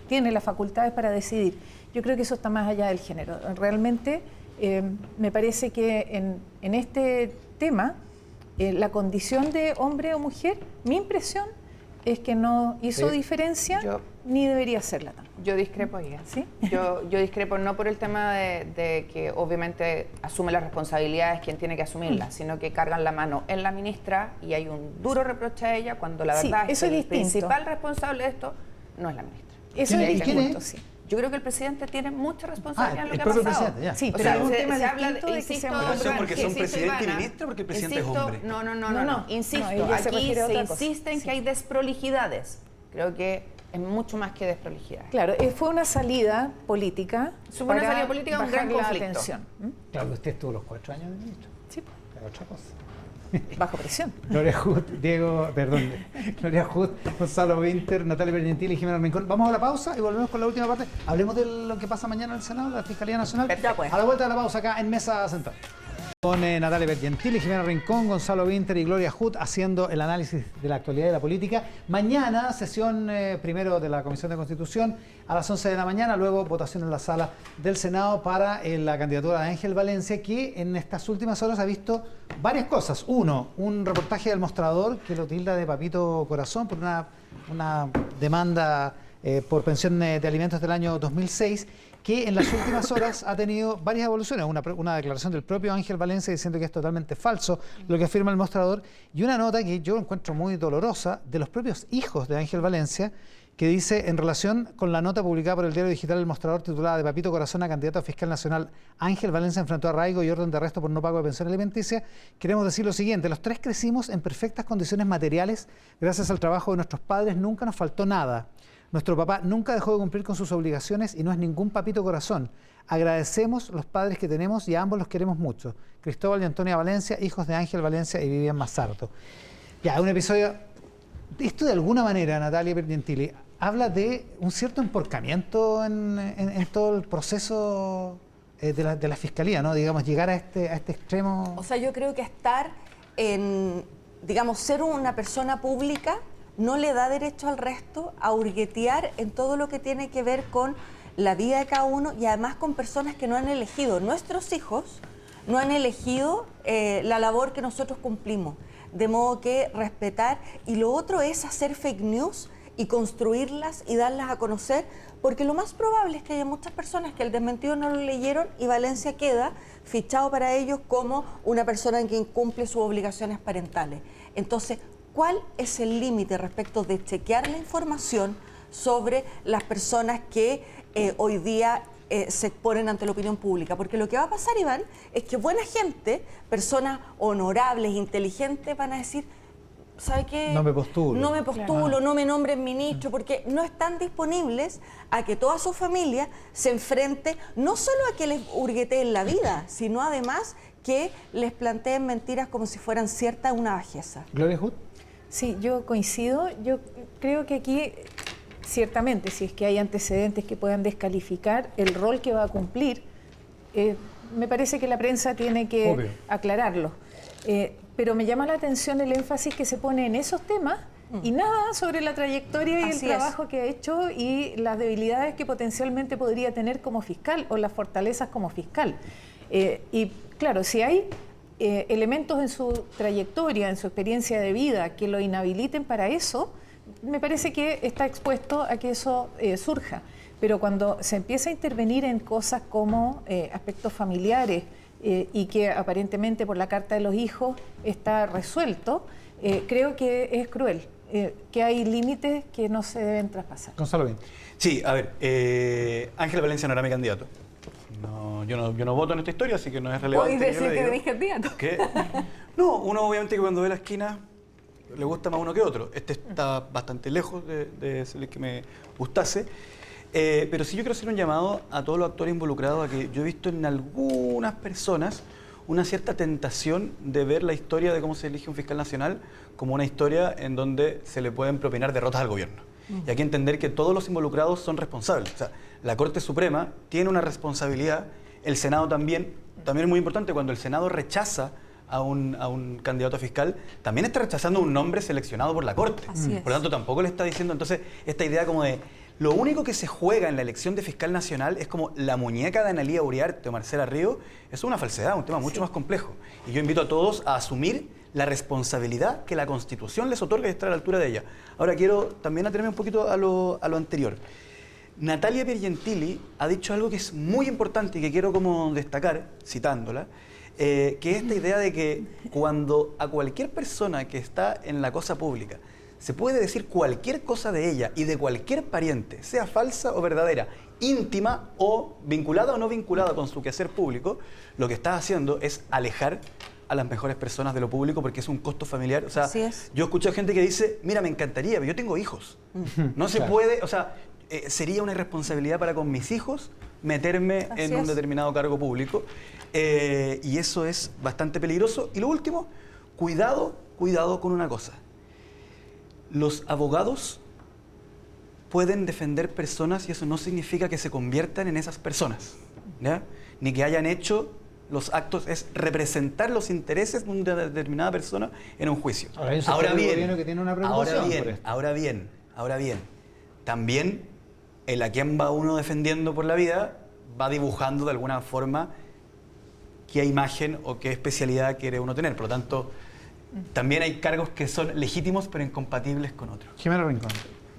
tiene las facultades para decidir. Yo creo que eso está más allá del género. Realmente me parece que en este tema, la condición de hombre o mujer, mi impresión es que no hizo diferencia ni debería hacerla tampoco. Yo discrepo ahí. ¿Sí? Yo discrepo no por el tema de que obviamente asume las responsabilidades quien tiene que asumirlas, sino que cargan la mano en la ministra y hay un duro reproche a ella cuando la Sí, verdad es eso que es el distinto. principal responsable de esto no es la ministra. Eso ¿Quién es es? ¿Quién distinto, es? sí. Yo creo que el presidente tiene mucha responsabilidad en lo el que ha propio pasado. presidente, ya. Sí, O pero sea, es un tema se habla distinto de que insisto, sea Pero eso hombre. porque son insisto, presidente y Ivana, ministra, porque el presidente es insisto, hombre. No. Insisto, No, ella se aquí refiere a se otra cosa. insiste en Sí. que hay desprolijidades. Creo que es mucho más que desprolijidades. Claro, fue una salida política. Fue una para salida política, un bajar gran la conflicto. atención. Claro, que usted estuvo los 4 años de ministro. Sí, Era otra cosa. bajo presión. Gloria Hood, Gloria Hood, Gonzalo Winter, Natalia Piergentili y Jimena Rincón. Vamos a la pausa y volvemos con la última parte. Hablemos de lo que pasa mañana en el Senado, la Fiscalía Nacional. Ya pues. A la vuelta de la pausa acá en Mesa Central. Con Natalia Piergentili, Jimena Rincón, Gonzalo Winter y Gloria Hood haciendo el análisis de la actualidad de la política. Mañana, sesión primero de la Comisión de Constitución a las 11 de la mañana, luego votación en la sala del Senado para la candidatura de Ángel Valencia, que en estas últimas horas ha visto varias cosas. Uno, un reportaje del Mostrador que lo tilda de papito corazón por una demanda por pensión de alimentos del año 2006, que en las últimas horas ha tenido varias evoluciones. Una declaración del propio Ángel Valencia diciendo que es totalmente falso lo que afirma el Mostrador, y una nota que yo encuentro muy dolorosa de los propios hijos de Ángel Valencia, que dice, en relación con la nota publicada por el diario digital El Mostrador titulada "De Papito Corazón a candidato a fiscal nacional, Ángel Valencia enfrentó arraigo y orden de arresto por no pago de pensión alimenticia", queremos decir lo siguiente: los tres crecimos en perfectas condiciones materiales gracias al trabajo de nuestros padres, nunca nos faltó nada. Nuestro papá nunca dejó de cumplir con sus obligaciones y no es ningún papito corazón. Agradecemos los padres que tenemos y a ambos los queremos mucho. Cristóbal y Antonia Valencia, hijos de Ángel Valencia y Vivian Mazarto. Ya, un episodio... Esto de alguna manera, Natalia Piergentili, habla de un cierto emporcamiento en todo el proceso de la Fiscalía, ¿no? Digamos, llegar a este extremo... O sea, yo creo que estar en, digamos, ser una persona pública no le da derecho al resto a hurguetear en todo lo que tiene que ver con la vida de cada uno y además con personas que no han elegido. Nuestros hijos no han elegido la labor que nosotros cumplimos. De modo que respetar. Y lo otro es hacer fake news y construirlas y darlas a conocer, porque lo más probable es que haya muchas personas que el desmentido no lo leyeron y Valencia queda fichado para ellos como una persona en quien cumple sus obligaciones parentales. Entonces, ¿cuál es el límite respecto de chequear la información sobre las personas que hoy día se exponen ante la opinión pública. Porque lo que va a pasar, Iván, es que buena gente, personas honorables, inteligentes, van a decir, ¿sabe qué? No me postulo. No me postulo, Claro. no me nombren ministro, porque no están disponibles a que toda su familia se enfrente no solo a que les hurgueteen la vida, sino además que les planteen mentiras como si fueran ciertas, una bajeza. Gloria Hood. Sí, yo coincido. Yo creo que aquí, ciertamente, si es que hay antecedentes que puedan descalificar el rol que va a cumplir, me parece que la prensa tiene que Obvio. aclararlo. Pero me llama la atención el énfasis que se pone en esos temas y nada sobre la trayectoria y Así el es. trabajo que ha hecho y las debilidades que potencialmente podría tener como fiscal o las fortalezas como fiscal. Y claro, si hay elementos en su trayectoria, en su experiencia de vida que lo inhabiliten para eso, me parece que está expuesto a que eso surja. Pero cuando se empieza a intervenir en cosas como aspectos familiares y que aparentemente por la carta de los hijos está resuelto, creo que es cruel, que hay límites que no se deben traspasar. Gonzalo Bien. Sí, a ver, Ángel Valencia no era mi candidato. No, yo no voto en esta historia, así que no es relevante. Podéis yo le decir que digo. tenéis candidato. ¿Qué? No, uno obviamente que cuando ve la esquina le gusta más uno que otro. Este está bastante lejos de ser el que me gustase. Pero sí yo quiero hacer un llamado a todos los actores involucrados, a que yo he visto en algunas personas una cierta tentación de ver la historia de cómo se elige un fiscal nacional como una historia en donde se le pueden propinar derrotas al gobierno. Y hay que entender que todos los involucrados son responsables. O sea, la Corte Suprema tiene una responsabilidad, el Senado también. También es muy importante cuando el Senado rechaza a un candidato a fiscal, también está rechazando un nombre seleccionado por la Corte. Así es. Por lo tanto, tampoco le está diciendo, entonces, esta idea como de lo único que se juega en la elección de fiscal nacional es como la muñeca de Analía Uriarte o Marcela Río, es una falsedad, un tema mucho más complejo. Y yo invito a todos a asumir la responsabilidad que la Constitución les otorga y estar a la altura de ella. Ahora quiero también atenerme un poquito a lo anterior. Natalia Piergentili ha dicho algo que es muy importante y que quiero como destacar, citándola, que es esta idea de que cuando a cualquier persona que está en la cosa pública se puede decir cualquier cosa de ella y de cualquier pariente, sea falsa o verdadera, íntima o vinculada o no vinculada con su quehacer público, lo que está haciendo es alejar a las mejores personas de lo público porque es un costo familiar. O sea, Así es. yo escucho a gente que dice, mira, me encantaría, pero yo tengo hijos. No se Claro. puede, o sea, sería una irresponsabilidad para con mis hijos meterme Así en un es. determinado cargo público. Y eso es bastante peligroso. Y lo último, cuidado con una cosa. Los abogados pueden defender personas y eso no significa que se conviertan en esas personas, ¿ya? Ni que hayan hecho los actos, es representar los intereses de una determinada persona en un juicio. Ahora, hay un sector del gobierno que tiene una preocupación por esto. ahora bien, también el a quién va uno defendiendo por la vida va dibujando de alguna forma qué imagen o qué especialidad quiere uno tener. Por lo tanto, también hay cargos que son legítimos pero incompatibles con otros. Jimena Rincón.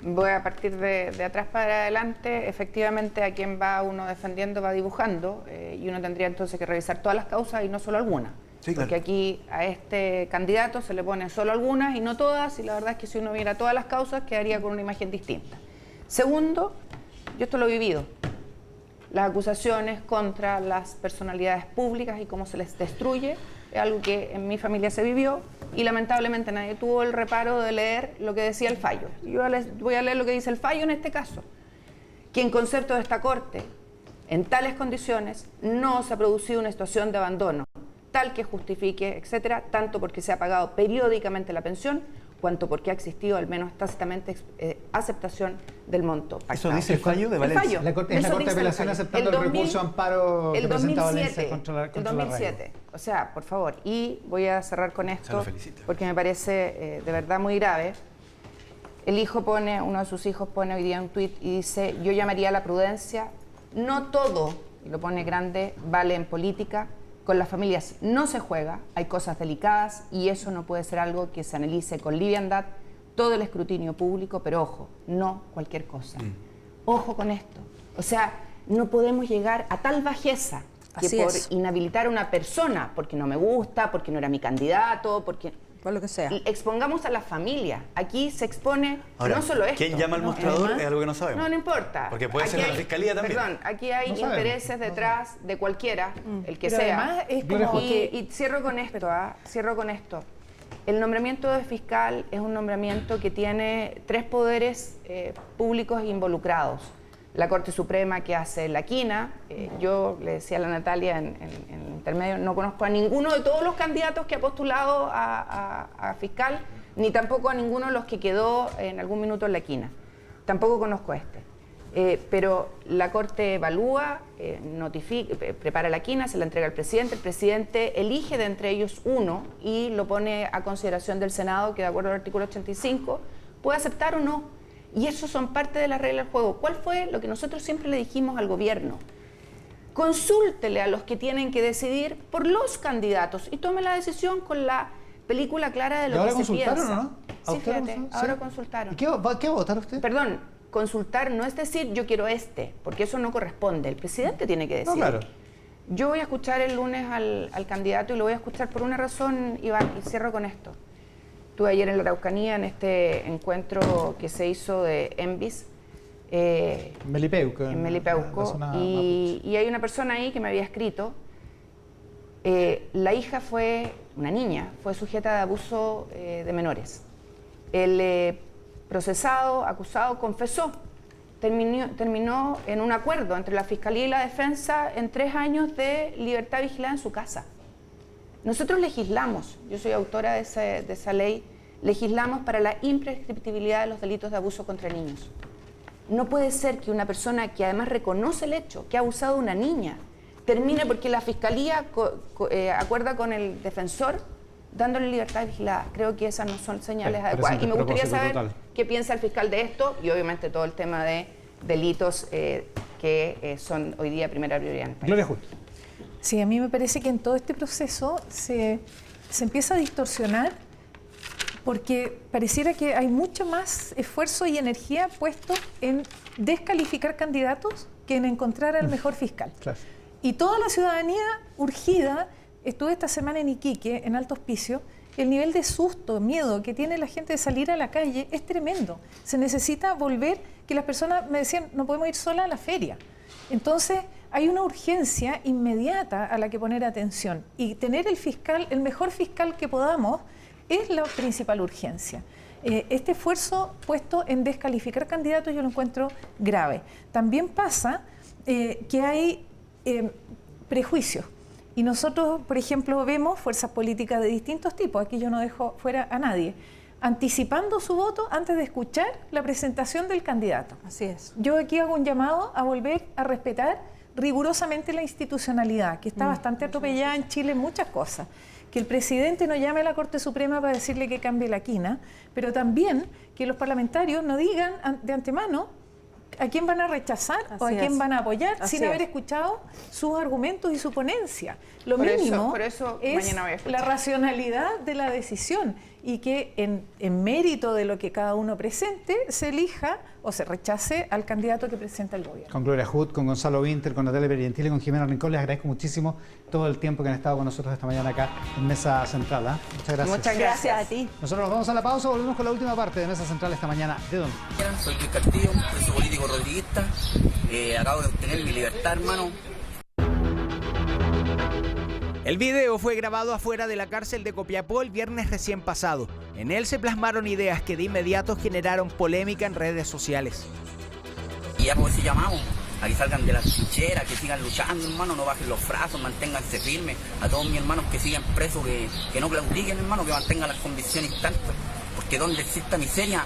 Voy a partir de atrás para adelante. Efectivamente, a quien va uno defendiendo va dibujando y uno tendría entonces que revisar todas las causas y no solo algunas. Sí, claro. Porque aquí a este candidato se le pone solo algunas y no todas, y la verdad es que si uno viera todas las causas quedaría con una imagen distinta. Segundo, yo esto lo he vivido. Las acusaciones contra las personalidades públicas y cómo se les destruye es algo que en mi familia se vivió y lamentablemente nadie tuvo el reparo de leer lo que decía el fallo. Yo voy a leer lo que dice el fallo en este caso. Que en concepto de esta Corte, en tales condiciones, no se ha producido una situación de abandono, tal que justifique, etcétera, tanto porque se ha pagado periódicamente la pensión, cuanto porque ha existido al menos tácitamente aceptación del monto pactado. Eso dice el fallo de Valencia. El fallo. La Corte- es la Eso Corte de dice el Apelación fallo. aceptando el recurso de amparo que presenta Valencia contra el la 2007. O sea, por favor. Y voy a cerrar con Se esto, lo felicito. porque me parece de verdad muy grave. Uno de sus hijos pone hoy día un tuit y dice, yo llamaría a la prudencia, no todo, y lo pone grande, vale en política, con las familias no se juega, hay cosas delicadas y eso no puede ser algo que se analice con liviandad, todo el escrutinio público, pero ojo, no cualquier cosa. Ojo con esto. O sea, no podemos llegar a tal bajeza que Así por es. inhabilitar a una persona, porque no me gusta, porque no era mi candidato, porque por lo que sea. Expongamos a la familia. Aquí se expone Ahora, no solo esto. ¿quién llama al mostrador? Es algo que no sabemos. No importa. Porque puede Aquí ser de la fiscalía también. Perdón, aquí hay intereses detrás de cualquiera, el que Pero sea. además es como Y cierro con esto, cierro con esto. El nombramiento de fiscal es un nombramiento que tiene 3 poderes públicos involucrados. La Corte Suprema, que hace la quina. Yo le decía a la Natalia en el intermedio, no conozco a ninguno de todos los candidatos que ha postulado a fiscal, ni tampoco a ninguno de los que quedó en algún minuto en la quina. Tampoco conozco a este. Pero la Corte evalúa, prepara la quina, se la entrega al presidente. El presidente elige de entre ellos uno y lo pone a consideración del Senado, que de acuerdo al artículo 85 puede aceptar o no. Y eso son parte de las reglas del juego. ¿Cuál fue lo que nosotros siempre le dijimos al gobierno? Consúltele a los que tienen que decidir por los candidatos y tome la decisión con la película clara de lo que se piensa. ¿Ahora consultaron o no? Sí, fíjate, ahora consultaron. ¿Y qué va a votar usted? Perdón, consultar no es decir yo quiero porque eso no corresponde. El presidente tiene que decidir. No, claro. Yo voy a escuchar el lunes al candidato y lo voy a escuchar por una razón, Iván, y cierro con esto. Estuve ayer en la Araucanía en este encuentro que se hizo de ENVIS. Melipeuco. En Melipeuco. Y hay una persona ahí que me había escrito. La hija una niña, fue sujeta de abuso de menores. El procesado, acusado, confesó. Terminó en un acuerdo entre la Fiscalía y la Defensa en 3 años de libertad vigilada en su casa. Nosotros legislamos, yo soy autora de esa ley, legislamos para la imprescriptibilidad de los delitos de abuso contra niños. No puede ser que una persona que además reconoce el hecho, que ha abusado de una niña, termine porque la Fiscalía acuerda con el defensor dándole libertad vigilada. Creo que esas no son señales adecuadas. Y me gustaría saber qué piensa el fiscal de esto y obviamente todo el tema de delitos que son hoy día primera prioridad en el país. Gloria Hood. Sí, a mí me parece que en todo este proceso se empieza a distorsionar porque pareciera que hay mucho más esfuerzo y energía puesto en descalificar candidatos que en encontrar al mejor fiscal. Claro. Y toda la ciudadanía urgida, estuve esta semana en Iquique, en Alto Hospicio, el nivel de susto, miedo que tiene la gente de salir a la calle es tremendo. Se necesita volver, que las personas me decían, no podemos ir sola a la feria. Entonces, hay una urgencia inmediata a la que poner atención y tener el mejor fiscal que podamos es la principal urgencia. Este esfuerzo puesto en descalificar candidatos yo lo encuentro grave. También pasa que hay prejuicios y nosotros, por ejemplo, vemos fuerzas políticas de distintos tipos, aquí yo no dejo fuera a nadie, anticipando su voto antes de escuchar la presentación del candidato. Así es. Yo aquí hago un llamado a volver a respetar rigurosamente la institucionalidad, que está bastante atropellada en Chile en muchas cosas. Que el presidente no llame a la Corte Suprema para decirle que cambie la quina, pero también que los parlamentarios no digan de antemano a quién van a rechazar o a quién van a apoyar sin haber escuchado sus argumentos y su ponencia. Lo mínimo es la racionalidad de la decisión y que en mérito de lo que cada uno presente se elija o se rechace al candidato que presenta el gobierno. Con Gloria Hood, con Gonzalo Winter, con Natalia Perientile y con Jimena Rincón, les agradezco muchísimo todo el tiempo que han estado con nosotros esta mañana acá en Mesa Central. Muchas gracias. Muchas gracias a ti. Nosotros nos vamos a la pausa, volvemos con la última parte de Mesa Central esta mañana. ¿De dónde? Soy Luis Castillo, preso político rodriguista. Acabo de obtener mi libertad, hermano. El video fue grabado afuera de la cárcel de Copiapó el viernes recién pasado. En él se plasmaron ideas que de inmediato generaron polémica en redes sociales. Y ya por eso llamamos, a que salgan de las trincheras, que sigan luchando, hermano, no bajen los brazos, manténganse firmes. A todos mis hermanos que siguen presos, que no claudiquen, hermano, que mantengan las convicciones intactas. Porque donde exista miseria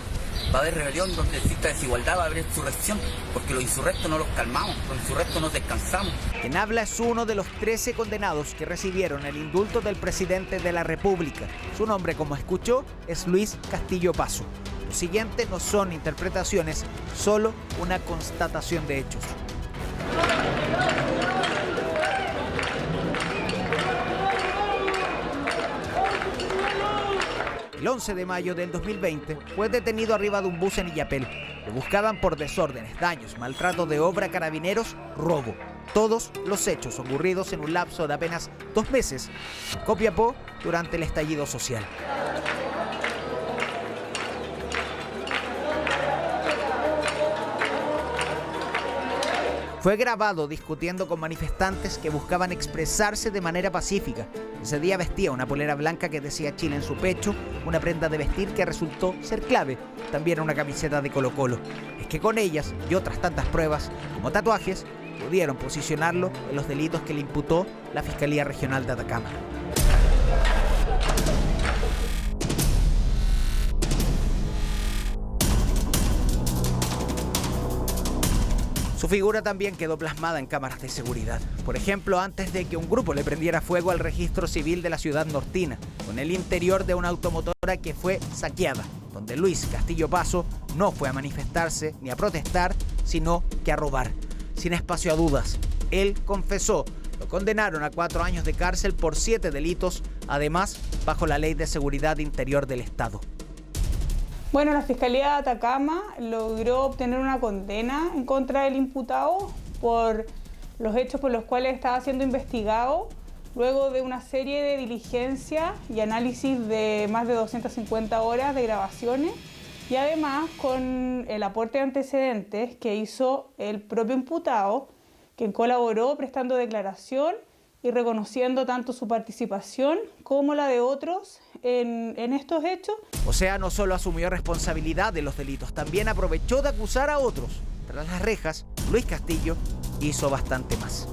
va a haber rebelión, donde exista desigualdad va a haber insurrección, porque los insurrectos no los calmamos, los insurrectos no descansamos. Quien habla es uno de los 13 condenados que recibieron el indulto del presidente de la República. Su nombre, como escuchó, es Luis Castillo Paso. Lo siguiente no son interpretaciones, solo una constatación de hechos. El 11 de mayo del 2020 fue detenido arriba de un bus en Illapel. Lo buscaban por desórdenes, daños, maltrato de obra, carabineros, robo. Todos los hechos ocurridos en un lapso de apenas 2 meses en Copiapó durante el estallido social. Fue grabado discutiendo con manifestantes que buscaban expresarse de manera pacífica. Ese día vestía una polera blanca que decía Chile en su pecho, una prenda de vestir que resultó ser clave, también una camiseta de Colo-Colo. Es que con ellas y otras tantas pruebas, como tatuajes, pudieron posicionarlo en los delitos que le imputó la Fiscalía Regional de Atacama. Su figura también quedó plasmada en cámaras de seguridad. Por ejemplo, antes de que un grupo le prendiera fuego al registro civil de la ciudad nortina, con el interior de una automotora que fue saqueada, donde Luis Castillo Paso no fue a manifestarse ni a protestar, sino que a robar. Sin espacio a dudas, él confesó. Lo condenaron a 4 años de cárcel por 7 delitos, además bajo la Ley de Seguridad Interior del Estado. Bueno, la Fiscalía de Atacama logró obtener una condena en contra del imputado por los hechos por los cuales estaba siendo investigado, luego de una serie de diligencias y análisis de más de 250 horas de grabaciones, y además con el aporte de antecedentes que hizo el propio imputado, quien colaboró prestando declaración y reconociendo tanto su participación como la de otros en estos hechos. O sea, no solo asumió responsabilidad de los delitos, también aprovechó de acusar a otros. Tras las rejas, Luis Castillo hizo bastante más.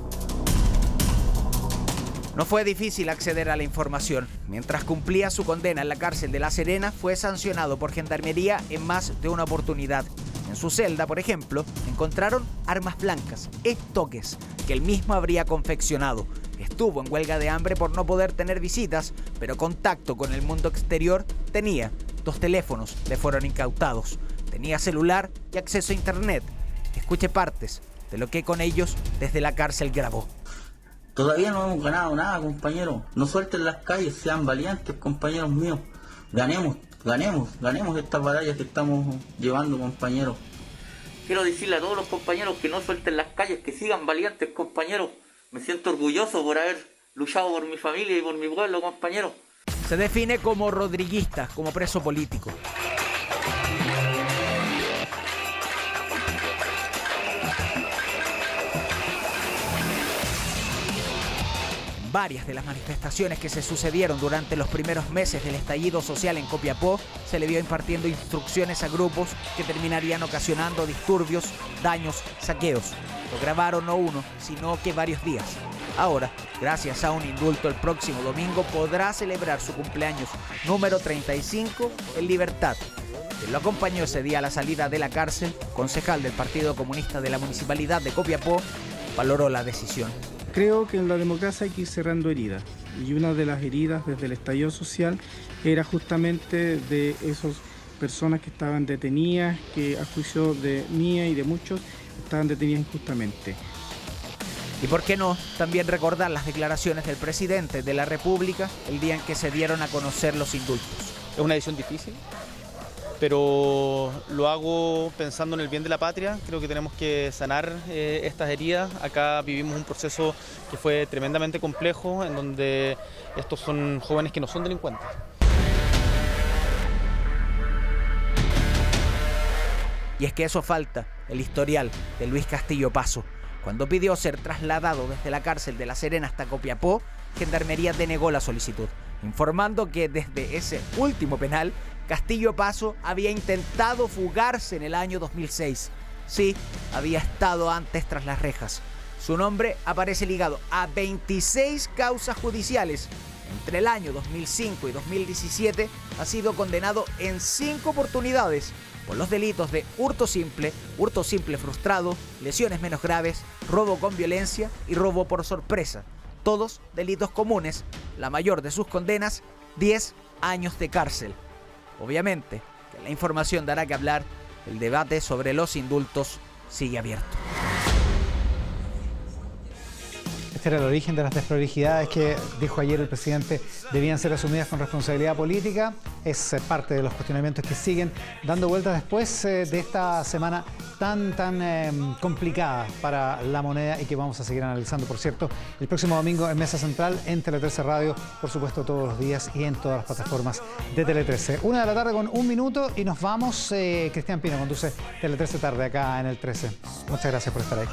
No fue difícil acceder a la información. Mientras cumplía su condena en la cárcel de La Serena, fue sancionado por Gendarmería en más de una oportunidad. En su celda, por ejemplo, encontraron armas blancas, estoques, que él mismo habría confeccionado. Estuvo en huelga de hambre por no poder tener visitas, pero contacto con el mundo exterior tenía. 2 teléfonos le fueron incautados. Tenía celular y acceso a internet. Escuche partes de lo que con ellos desde la cárcel grabó. Todavía no hemos ganado nada, compañeros. No suelten las calles, sean valientes, compañeros míos. Ganemos estas batallas que estamos llevando, compañeros. Quiero decirle a todos los compañeros que no suelten las calles, que sigan valientes, compañeros. Me siento orgulloso por haber luchado por mi familia y por mi pueblo, compañeros. Se define como rodriguista, como preso político. Varias de las manifestaciones que se sucedieron durante los primeros meses del estallido social en Copiapó se le vio impartiendo instrucciones a grupos que terminarían ocasionando disturbios, daños, saqueos. Lo grabaron no uno, sino que varios días. Ahora, gracias a un indulto, el próximo domingo podrá celebrar su cumpleaños número 35 en libertad. Quien lo acompañó ese día a la salida de la cárcel, concejal del Partido Comunista de la Municipalidad de Copiapó, valoró la decisión. Creo que en la democracia hay que ir cerrando heridas, y una de las heridas desde el estallido social era justamente de esas personas que estaban detenidas, que a juicio de mía y de muchos estaban detenidas injustamente. Y por qué no, también recordar las declaraciones del presidente de la República el día en que se dieron a conocer los indultos. Es una decisión difícil, pero lo hago pensando en el bien de la patria. Creo que tenemos que sanar estas heridas. Acá vivimos un proceso que fue tremendamente complejo, en donde estos son jóvenes que no son delincuentes. Y es que eso falta, el historial de Luis Castillo Paso. Cuando pidió ser trasladado desde la cárcel de La Serena hasta Copiapó, Gendarmería denegó la solicitud, informando que desde ese último penal, Castillo Paso había intentado fugarse en el año 2006. Sí, había estado antes tras las rejas. Su nombre aparece ligado a 26 causas judiciales. Entre el año 2005 y 2017 ha sido condenado en 5 oportunidades por los delitos de hurto simple frustrado, lesiones menos graves, robo con violencia y robo por sorpresa. Todos delitos comunes. La mayor de sus condenas, 10 años de cárcel. Obviamente, que la información dará que hablar, el debate sobre los indultos sigue abierto. Este era el origen de las desprolijidades que dijo ayer el presidente debían ser asumidas con responsabilidad política. Es parte de los cuestionamientos que siguen dando vueltas después de esta semana tan complicada para la moneda y que vamos a seguir analizando, por cierto, el próximo domingo en Mesa Central, en Tele 13 Radio, por supuesto todos los días y en todas las plataformas de Tele 13. 1 de la tarde con 1 minuto y nos vamos. Cristian Pino conduce Tele 13 Tarde acá en el 13. Muchas gracias por estar ahí.